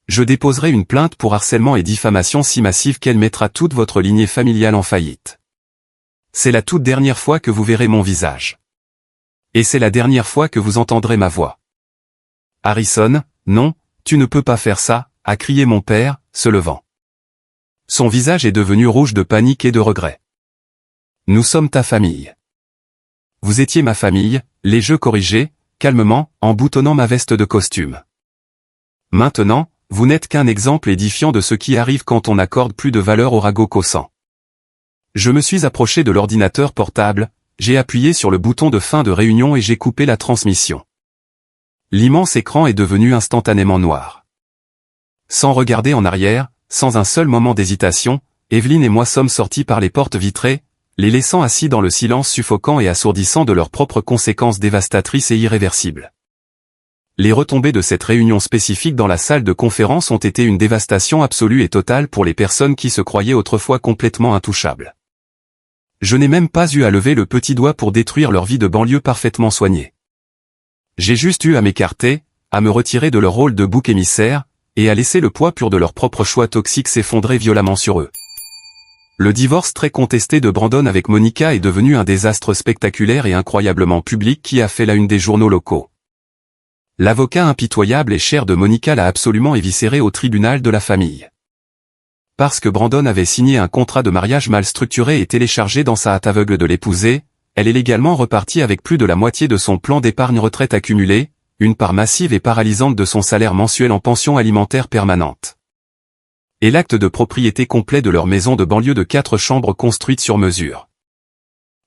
je déposerai une plainte pour harcèlement et diffamation si massive qu'elle mettra toute votre lignée familiale en faillite. C'est la toute dernière fois que vous verrez mon visage. Et c'est la dernière fois que vous entendrez ma voix. Harrison, non, tu ne peux pas faire ça, a crié mon père, se levant. Son visage est devenu rouge de panique et de regret. Nous sommes ta famille. Vous étiez ma famille, les jeux corrigés, calmement, en boutonnant ma veste de costume. Maintenant, vous n'êtes qu'un exemple édifiant de ce qui arrive quand on accorde plus de valeur au ragot qu'au sang. Je me suis approché de l'ordinateur portable, j'ai appuyé sur le bouton de fin de réunion et j'ai coupé la transmission. L'immense écran est devenu instantanément noir. Sans regarder en arrière, sans un seul moment d'hésitation, Evelyn et moi sommes sortis par les portes vitrées, les laissant assis dans le silence suffocant et assourdissant de leurs propres conséquences dévastatrices et irréversibles. Les retombées de cette réunion spécifique dans la salle de conférence ont été une dévastation absolue et totale pour les personnes qui se croyaient autrefois complètement intouchables. Je n'ai même pas eu à lever le petit doigt pour détruire leur vie de banlieue parfaitement soignée. J'ai juste eu à m'écarter, à me retirer de leur rôle de bouc émissaire, et à laisser le poids pur de leurs propres choix toxiques s'effondrer violemment sur eux. Le divorce très contesté de Brandon avec Monica est devenu un désastre spectaculaire et incroyablement public qui a fait la une des journaux locaux. L'avocat impitoyable et cher de Monica l'a absolument éviscéré au tribunal de la famille. Parce que Brandon avait signé un contrat de mariage mal structuré et téléchargé dans sa hâte aveugle de l'épouser, elle est légalement repartie avec plus de la moitié de son plan d'épargne retraite accumulé, une part massive et paralysante de son salaire mensuel en pension alimentaire permanente. Et l'acte de propriété complet de leur maison de banlieue de 4 chambres construite sur mesure.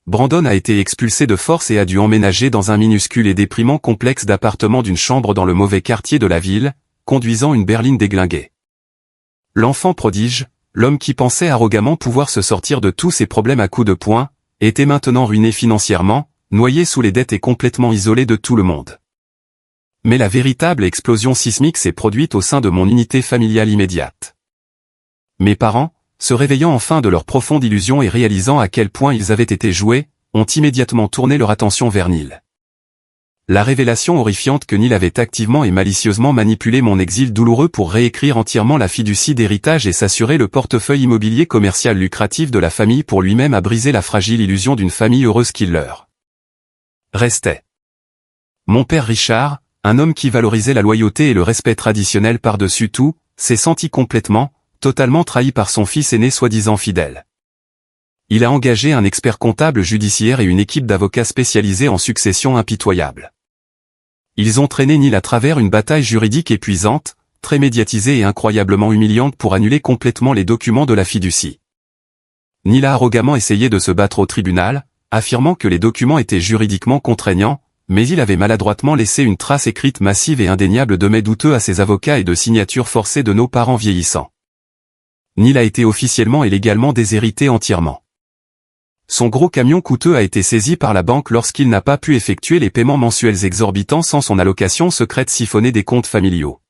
Brandon a été expulsé de force et a dû emménager dans un minuscule et déprimant complexe d'appartements d'une chambre dans le mauvais quartier de la ville, conduisant une berline déglinguée. L'enfant prodige, l'homme qui pensait arrogamment pouvoir se sortir de tous ses problèmes à coups de poing, était maintenant ruiné financièrement, noyé sous les dettes et complètement isolé de tout le monde. Mais la véritable explosion sismique s'est produite au sein de mon unité familiale immédiate. Mes parents, se réveillant enfin de leur profonde illusion et réalisant à quel point ils avaient été joués, ont immédiatement tourné leur attention vers Neil. La révélation horrifiante que Neil avait activement et malicieusement manipulé mon exil douloureux pour réécrire entièrement la fiducie d'héritage et s'assurer le portefeuille immobilier commercial lucratif de la famille pour lui-même a brisé la fragile illusion d'une famille heureuse qu'il leur restait. Mon père Richard, un homme qui valorisait la loyauté et le respect traditionnel par-dessus tout, s'est senti complètement, totalement trahi par son fils aîné soi-disant fidèle. Il a engagé un expert comptable judiciaire et une équipe d'avocats spécialisés en succession impitoyable. Ils ont traîné Neil à travers une bataille juridique épuisante, très médiatisée et incroyablement humiliante pour annuler complètement les documents de la fiducie. Neil a arrogamment essayé de se battre au tribunal, affirmant que les documents étaient juridiquement contraignants, mais il avait maladroitement laissé une trace écrite massive et indéniable de mets douteux à ses avocats et de signatures forcées de nos parents vieillissants. Neil a été officiellement et légalement déshérité entièrement. Son gros camion coûteux a été saisi par la banque lorsqu'il n'a pas pu effectuer les paiements mensuels exorbitants sans son allocation secrète siphonnée des comptes familiaux.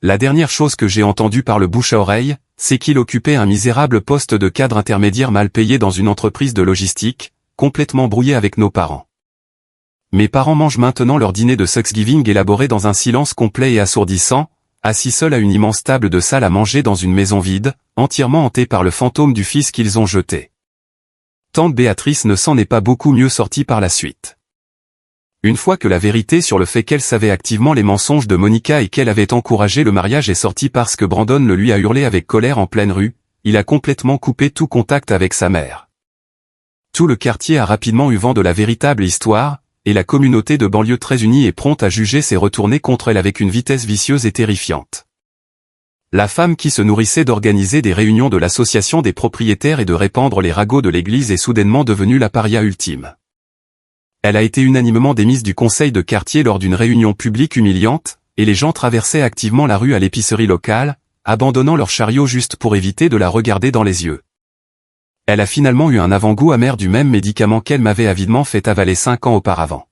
La dernière chose que j'ai entendue par le bouche à oreille, c'est qu'il occupait un misérable poste de cadre intermédiaire mal payé dans une entreprise de logistique, complètement brouillé avec nos parents. Mes parents mangent maintenant leur dîner de Thanksgiving élaboré dans un silence complet et assourdissant, assis seuls à une immense table de salle à manger dans une maison vide, entièrement hantée par le fantôme du fils qu'ils ont jeté. Tante Béatrice ne s'en est pas beaucoup mieux sortie par la suite. Une fois que la vérité sur le fait qu'elle savait activement les mensonges de Monica et qu'elle avait encouragé le mariage est sortie parce que Brandon le lui a hurlé avec colère en pleine rue, il a complètement coupé tout contact avec sa mère. Tout le quartier a rapidement eu vent de la véritable histoire, et la communauté de banlieue très unie et prompte à juger s'est retournée contre elle avec une vitesse vicieuse et terrifiante. La femme qui se nourrissait d'organiser des réunions de l'association des propriétaires et de répandre les ragots de l'église est soudainement devenue la paria ultime. Elle a été unanimement démise du conseil de quartier lors d'une réunion publique humiliante, et les gens traversaient activement la rue à l'épicerie locale, abandonnant leur chariot juste pour éviter de la regarder dans les yeux. Elle a finalement eu un avant-goût amer du même médicament qu'elle m'avait avidement fait avaler 5 ans auparavant.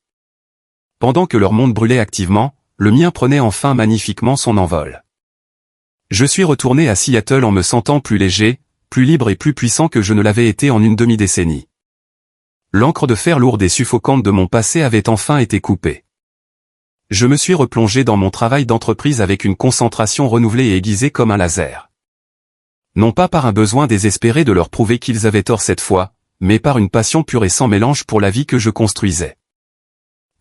Pendant que leur monde brûlait activement, le mien prenait enfin magnifiquement son envol. Je suis retourné à Seattle en me sentant plus léger, plus libre et plus puissant que je ne l'avais été en une demi-décennie. L'encre de fer lourde et suffocante de mon passé avait enfin été coupée. Je me suis replongé dans mon travail d'entreprise avec une concentration renouvelée et aiguisée comme un laser. Non pas par un besoin désespéré de leur prouver qu'ils avaient tort cette fois, mais par une passion pure et sans mélange pour la vie que je construisais.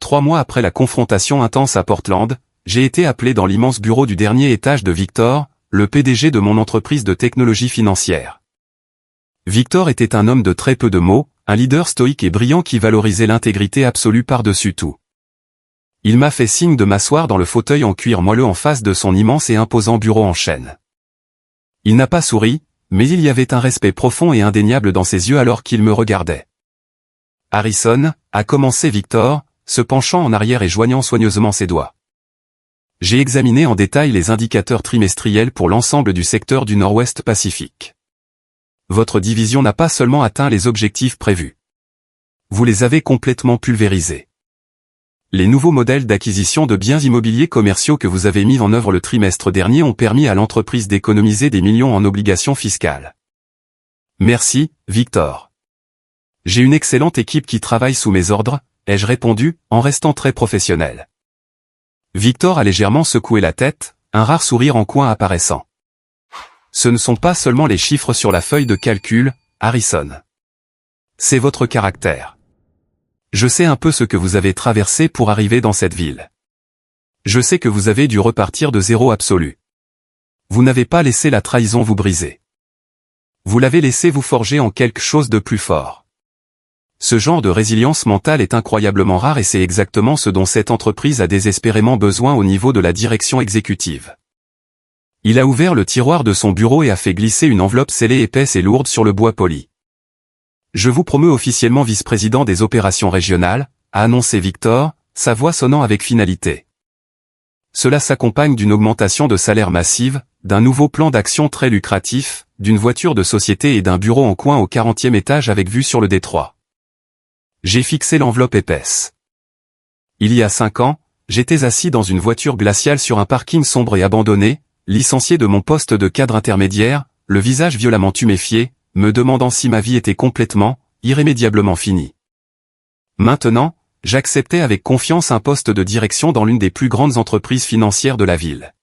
3 mois après la confrontation intense à Portland, j'ai été appelé dans l'immense bureau du dernier étage de Victor, le PDG de mon entreprise de technologie financière. Victor était un homme de très peu de mots, un leader stoïque et brillant qui valorisait l'intégrité absolue par-dessus tout. Il m'a fait signe de m'asseoir dans le fauteuil en cuir moelleux en face de son immense et imposant bureau en chêne. Il n'a pas souri, mais il y avait un respect profond et indéniable dans ses yeux alors qu'il me regardait. Harrison, a commencé Victor, se penchant en arrière et joignant soigneusement ses doigts. J'ai examiné en détail les indicateurs trimestriels pour l'ensemble du secteur du Nord-Ouest Pacifique. Votre division n'a pas seulement atteint les objectifs prévus. Vous les avez complètement pulvérisés. Les nouveaux modèles d'acquisition de biens immobiliers commerciaux que vous avez mis en œuvre le trimestre dernier ont permis à l'entreprise d'économiser des millions en obligations fiscales. Merci, Victor. J'ai une excellente équipe qui travaille sous mes ordres, ai-je répondu, en restant très professionnel. Victor a légèrement secoué la tête, un rare sourire en coin apparaissant. Ce ne sont pas seulement les chiffres sur la feuille de calcul, Harrison. C'est votre caractère. Je sais un peu ce que vous avez traversé pour arriver dans cette ville. Je sais que vous avez dû repartir de zéro absolu. Vous n'avez pas laissé la trahison vous briser. Vous l'avez laissé vous forger en quelque chose de plus fort. Ce genre de résilience mentale est incroyablement rare et c'est exactement ce dont cette entreprise a désespérément besoin au niveau de la direction exécutive. Il a ouvert le tiroir de son bureau et a fait glisser une enveloppe scellée épaisse et lourde sur le bois poli. Je vous promeux officiellement vice-président des opérations régionales, a annoncé Victor, sa voix sonnant avec finalité. Cela s'accompagne d'une augmentation de salaire massive, d'un nouveau plan d'action très lucratif, d'une voiture de société et d'un bureau en coin au 40e étage avec vue sur le détroit. J'ai fixé l'enveloppe épaisse. Il y a 5 ans, j'étais assis dans une voiture glaciale sur un parking sombre et abandonné, licencié de mon poste de cadre intermédiaire, le visage violemment tuméfié, me demandant si ma vie était complètement, irrémédiablement finie. Maintenant, j'acceptais avec confiance un poste de direction dans l'une des plus grandes entreprises financières de la ville.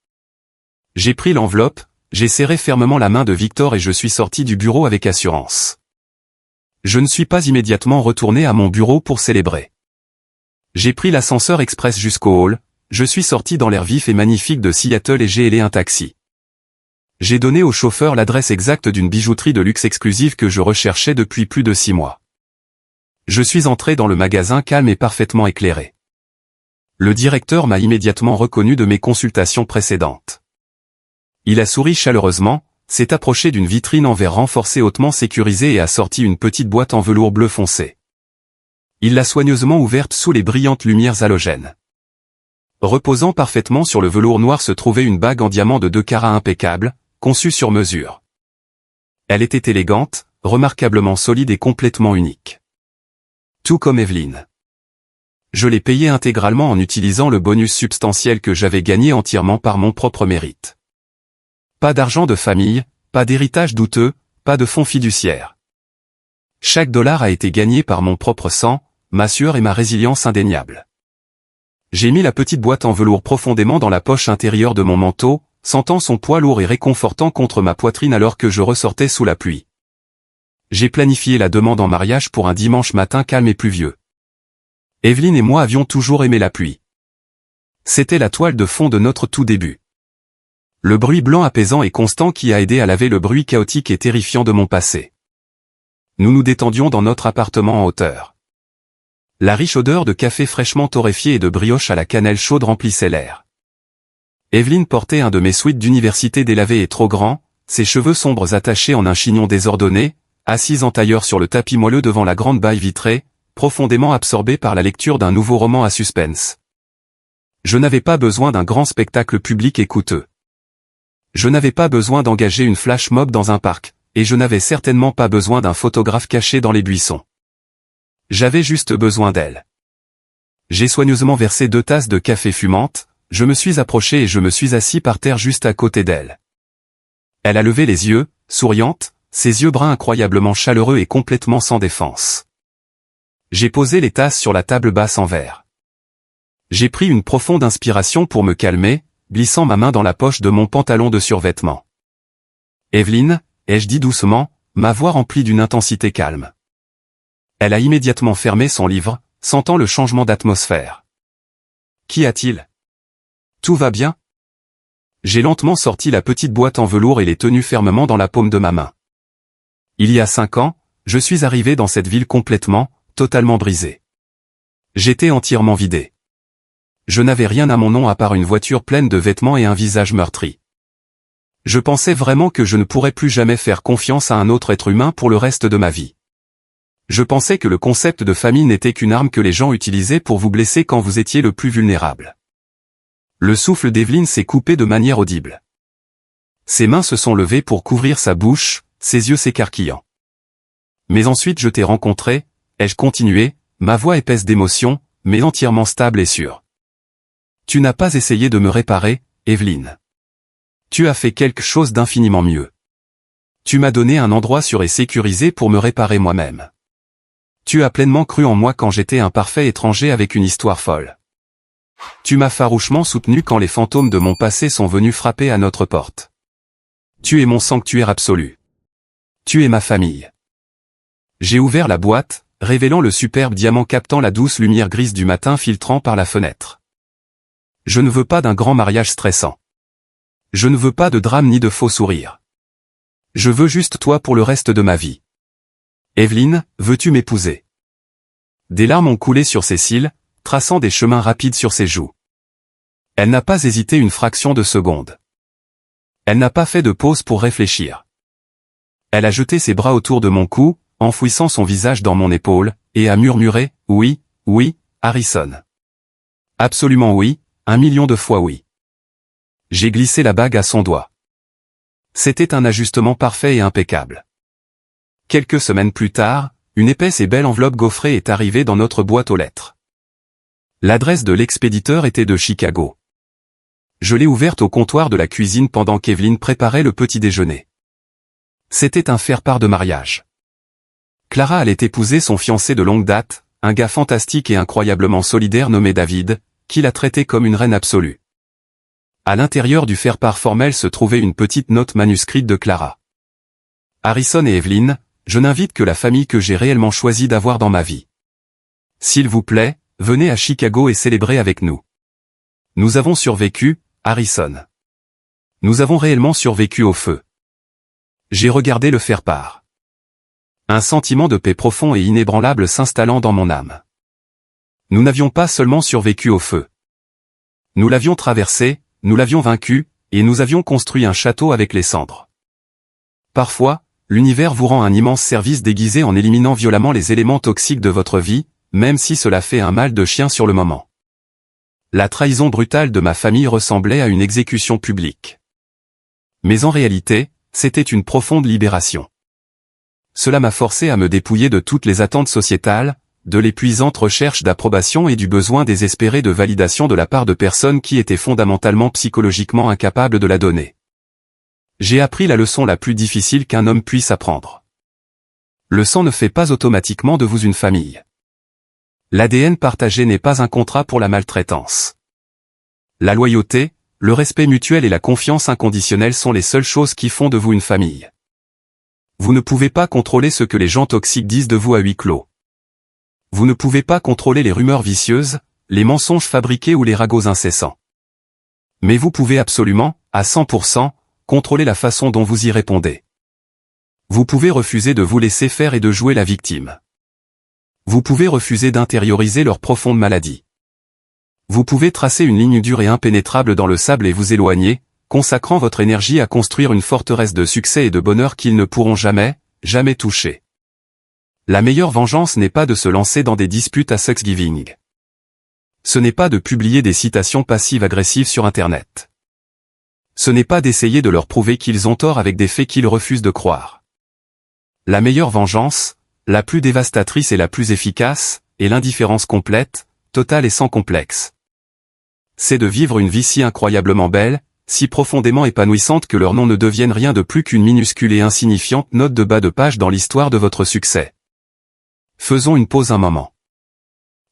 J'ai pris l'enveloppe, j'ai serré fermement la main de Victor et je suis sorti du bureau avec assurance. Je ne suis pas immédiatement retourné à mon bureau pour célébrer. J'ai pris l'ascenseur express jusqu'au hall, je suis sorti dans l'air vif et magnifique de Seattle et j'ai hélé un taxi. J'ai donné au chauffeur l'adresse exacte d'une bijouterie de luxe exclusive que je recherchais depuis plus de 6 mois. Je suis entré dans le magasin calme et parfaitement éclairé. Le directeur m'a immédiatement reconnu de mes consultations précédentes. Il a souri chaleureusement, s'est approché d'une vitrine en verre renforcé hautement sécurisée et a sorti une petite boîte en velours bleu foncé. Il l'a soigneusement ouverte sous les brillantes lumières halogènes. Reposant parfaitement sur le velours noir se trouvait une bague en diamant de 2 carats impeccable, conçue sur mesure. Elle était élégante, remarquablement solide et complètement unique. Tout comme Evelyne. Je l'ai payée intégralement en utilisant le bonus substantiel que j'avais gagné entièrement par mon propre mérite. Pas d'argent de famille, pas d'héritage douteux, pas de fonds fiduciaires. Chaque dollar a été gagné par mon propre sang, ma sueur et ma résilience indéniable. J'ai mis la petite boîte en velours profondément dans la poche intérieure de mon manteau, sentant son poids lourd et réconfortant contre ma poitrine alors que je ressortais sous la pluie. J'ai planifié la demande en mariage pour un dimanche matin calme et pluvieux. Evelyne et moi avions toujours aimé la pluie. C'était la toile de fond de notre tout début. Le bruit blanc apaisant et constant qui a aidé à laver le bruit chaotique et terrifiant de mon passé. Nous nous détendions dans notre appartement en hauteur. La riche odeur de café fraîchement torréfié et de brioche à la cannelle chaude remplissait l'air. Evelyne portait un de mes sweats d'université délavé et trop grand, ses cheveux sombres attachés en un chignon désordonné, assise en tailleur sur le tapis moelleux devant la grande baille vitrée, profondément absorbée par la lecture d'un nouveau roman à suspense. Je n'avais pas besoin d'un grand spectacle public et coûteux. Je n'avais pas besoin d'engager une flash mob dans un parc, et je n'avais certainement pas besoin d'un photographe caché dans les buissons. J'avais juste besoin d'elle. J'ai soigneusement versé 2 tasses de café fumante, je me suis approché et je me suis assis par terre juste à côté d'elle. Elle a levé les yeux, souriante, ses yeux bruns incroyablement chaleureux et complètement sans défense. J'ai posé les tasses sur la table basse en verre. J'ai pris une profonde inspiration pour me calmer, glissant ma main dans la poche de mon pantalon de survêtement. Evelyne, ai-je dit doucement, ma voix remplie d'une intensité calme. Elle a immédiatement fermé son livre, sentant le changement d'atmosphère. Qu'y a-t-il? Tout va bien? J'ai lentement sorti la petite boîte en velours et l'ai tenue fermement dans la paume de ma main. Il y a 5 ans, je suis arrivé dans cette ville complètement, totalement brisé. J'étais entièrement vidé. Je n'avais rien à mon nom à part une voiture pleine de vêtements et un visage meurtri. Je pensais vraiment que je ne pourrais plus jamais faire confiance à un autre être humain pour le reste de ma vie. Je pensais que le concept de famille n'était qu'une arme que les gens utilisaient pour vous blesser quand vous étiez le plus vulnérable. Le souffle d'Evelyne s'est coupé de manière audible. Ses mains se sont levées pour couvrir sa bouche, ses yeux s'écarquillant. Mais ensuite je t'ai rencontré, ai-je continué, ma voix épaisse d'émotion, mais entièrement stable et sûre. Tu n'as pas essayé de me réparer, Evelyne. Tu as fait quelque chose d'infiniment mieux. Tu m'as donné un endroit sûr et sécurisé pour me réparer moi-même. Tu as pleinement cru en moi quand j'étais un parfait étranger avec une histoire folle. Tu m'as farouchement soutenu quand les fantômes de mon passé sont venus frapper à notre porte. Tu es mon sanctuaire absolu. Tu es ma famille. J'ai ouvert la boîte, révélant le superbe diamant captant la douce lumière grise du matin filtrant par la fenêtre. Je ne veux pas d'un grand mariage stressant. Je ne veux pas de drame ni de faux sourires. Je veux juste toi pour le reste de ma vie. Evelyne, veux-tu m'épouser? Des larmes ont coulé sur ses cils, traçant des chemins rapides sur ses joues. Elle n'a pas hésité une fraction de seconde. Elle n'a pas fait de pause pour réfléchir. Elle a jeté ses bras autour de mon cou, enfouissant son visage dans mon épaule, et a murmuré « Oui, oui, Harrison. Absolument oui, 1 million de fois oui. » J'ai glissé la bague à son doigt. C'était un ajustement parfait et impeccable. Quelques semaines plus tard, une épaisse et belle enveloppe gaufrée est arrivée dans notre boîte aux lettres. L'adresse de l'expéditeur était de Chicago. Je l'ai ouverte au comptoir de la cuisine pendant qu'Evelyne préparait le petit déjeuner. C'était un faire-part de mariage. Clara allait épouser son fiancé de longue date, un gars fantastique et incroyablement solidaire nommé David, qui la traitait comme une reine absolue. À l'intérieur du faire-part formel se trouvait une petite note manuscrite de Clara. Harrison et Evelyne, je n'invite que la famille que j'ai réellement choisi d'avoir dans ma vie. S'il vous plaît, venez à Chicago et célébrez avec nous. Nous avons survécu, Harrison. Nous avons réellement survécu au feu. J'ai regardé le faire-part. Un sentiment de paix profond et inébranlable s'installant dans mon âme. Nous n'avions pas seulement survécu au feu. Nous l'avions traversé, nous l'avions vaincu, et nous avions construit un château avec les cendres. Parfois, l'univers vous rend un immense service déguisé en éliminant violemment les éléments toxiques de votre vie, même si cela fait un mal de chien sur le moment. La trahison brutale de ma famille ressemblait à une exécution publique. Mais en réalité, c'était une profonde libération. Cela m'a forcé à me dépouiller de toutes les attentes sociétales, de l'épuisante recherche d'approbation et du besoin désespéré de validation de la part de personnes qui étaient fondamentalement psychologiquement incapables de la donner. J'ai appris la leçon la plus difficile qu'un homme puisse apprendre. Le sang ne fait pas automatiquement de vous une famille. L'ADN partagé n'est pas un contrat pour la maltraitance. La loyauté, le respect mutuel et la confiance inconditionnelle sont les seules choses qui font de vous une famille. Vous ne pouvez pas contrôler ce que les gens toxiques disent de vous à huis clos. Vous ne pouvez pas contrôler les rumeurs vicieuses, les mensonges fabriqués ou les ragots incessants. Mais vous pouvez absolument, à 100%, contrôler la façon dont vous y répondez. Vous pouvez refuser de vous laisser faire et de jouer la victime. Vous pouvez refuser d'intérioriser leur profonde maladie. Vous pouvez tracer une ligne dure et impénétrable dans le sable et vous éloigner, consacrant votre énergie à construire une forteresse de succès et de bonheur qu'ils ne pourront jamais, jamais toucher. La meilleure vengeance n'est pas de se lancer dans des disputes à Thanksgiving. Ce n'est pas de publier des citations passives-agressives sur Internet. Ce n'est pas d'essayer de leur prouver qu'ils ont tort avec des faits qu'ils refusent de croire. La meilleure vengeance, la plus dévastatrice et la plus efficace, est l'indifférence complète, totale et sans complexe. C'est de vivre une vie si incroyablement belle, si profondément épanouissante que leur nom ne devienne rien de plus qu'une minuscule et insignifiante note de bas de page dans l'histoire de votre succès. Faisons une pause un moment.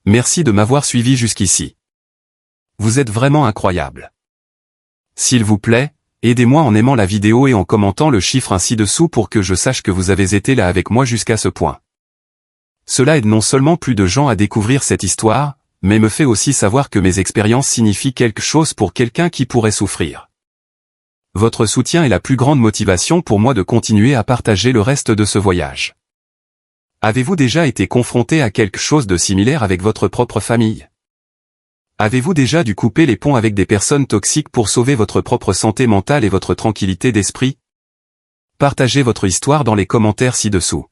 Merci de m'avoir suivi jusqu'ici. Vous êtes vraiment incroyable. S'il vous plaît, aidez-moi en aimant la vidéo et en commentant le chiffre ainsi dessous pour que je sache que vous avez été là avec moi jusqu'à ce point. Cela aide non seulement plus de gens à découvrir cette histoire, mais me fait aussi savoir que mes expériences signifient quelque chose pour quelqu'un qui pourrait souffrir. Votre soutien est la plus grande motivation pour moi de continuer à partager le reste de ce voyage. Avez-vous déjà été confronté à quelque chose de similaire avec votre propre famille? Avez-vous déjà dû couper les ponts avec des personnes toxiques pour sauver votre propre santé mentale et votre tranquillité d'esprit? Partagez votre histoire dans les commentaires ci-dessous.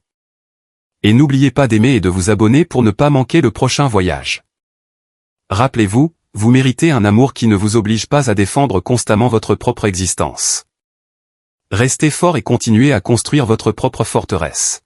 Et n'oubliez pas d'aimer et de vous abonner pour ne pas manquer le prochain voyage. Rappelez-vous, vous méritez un amour qui ne vous oblige pas à défendre constamment votre propre existence. Restez fort et continuez à construire votre propre forteresse.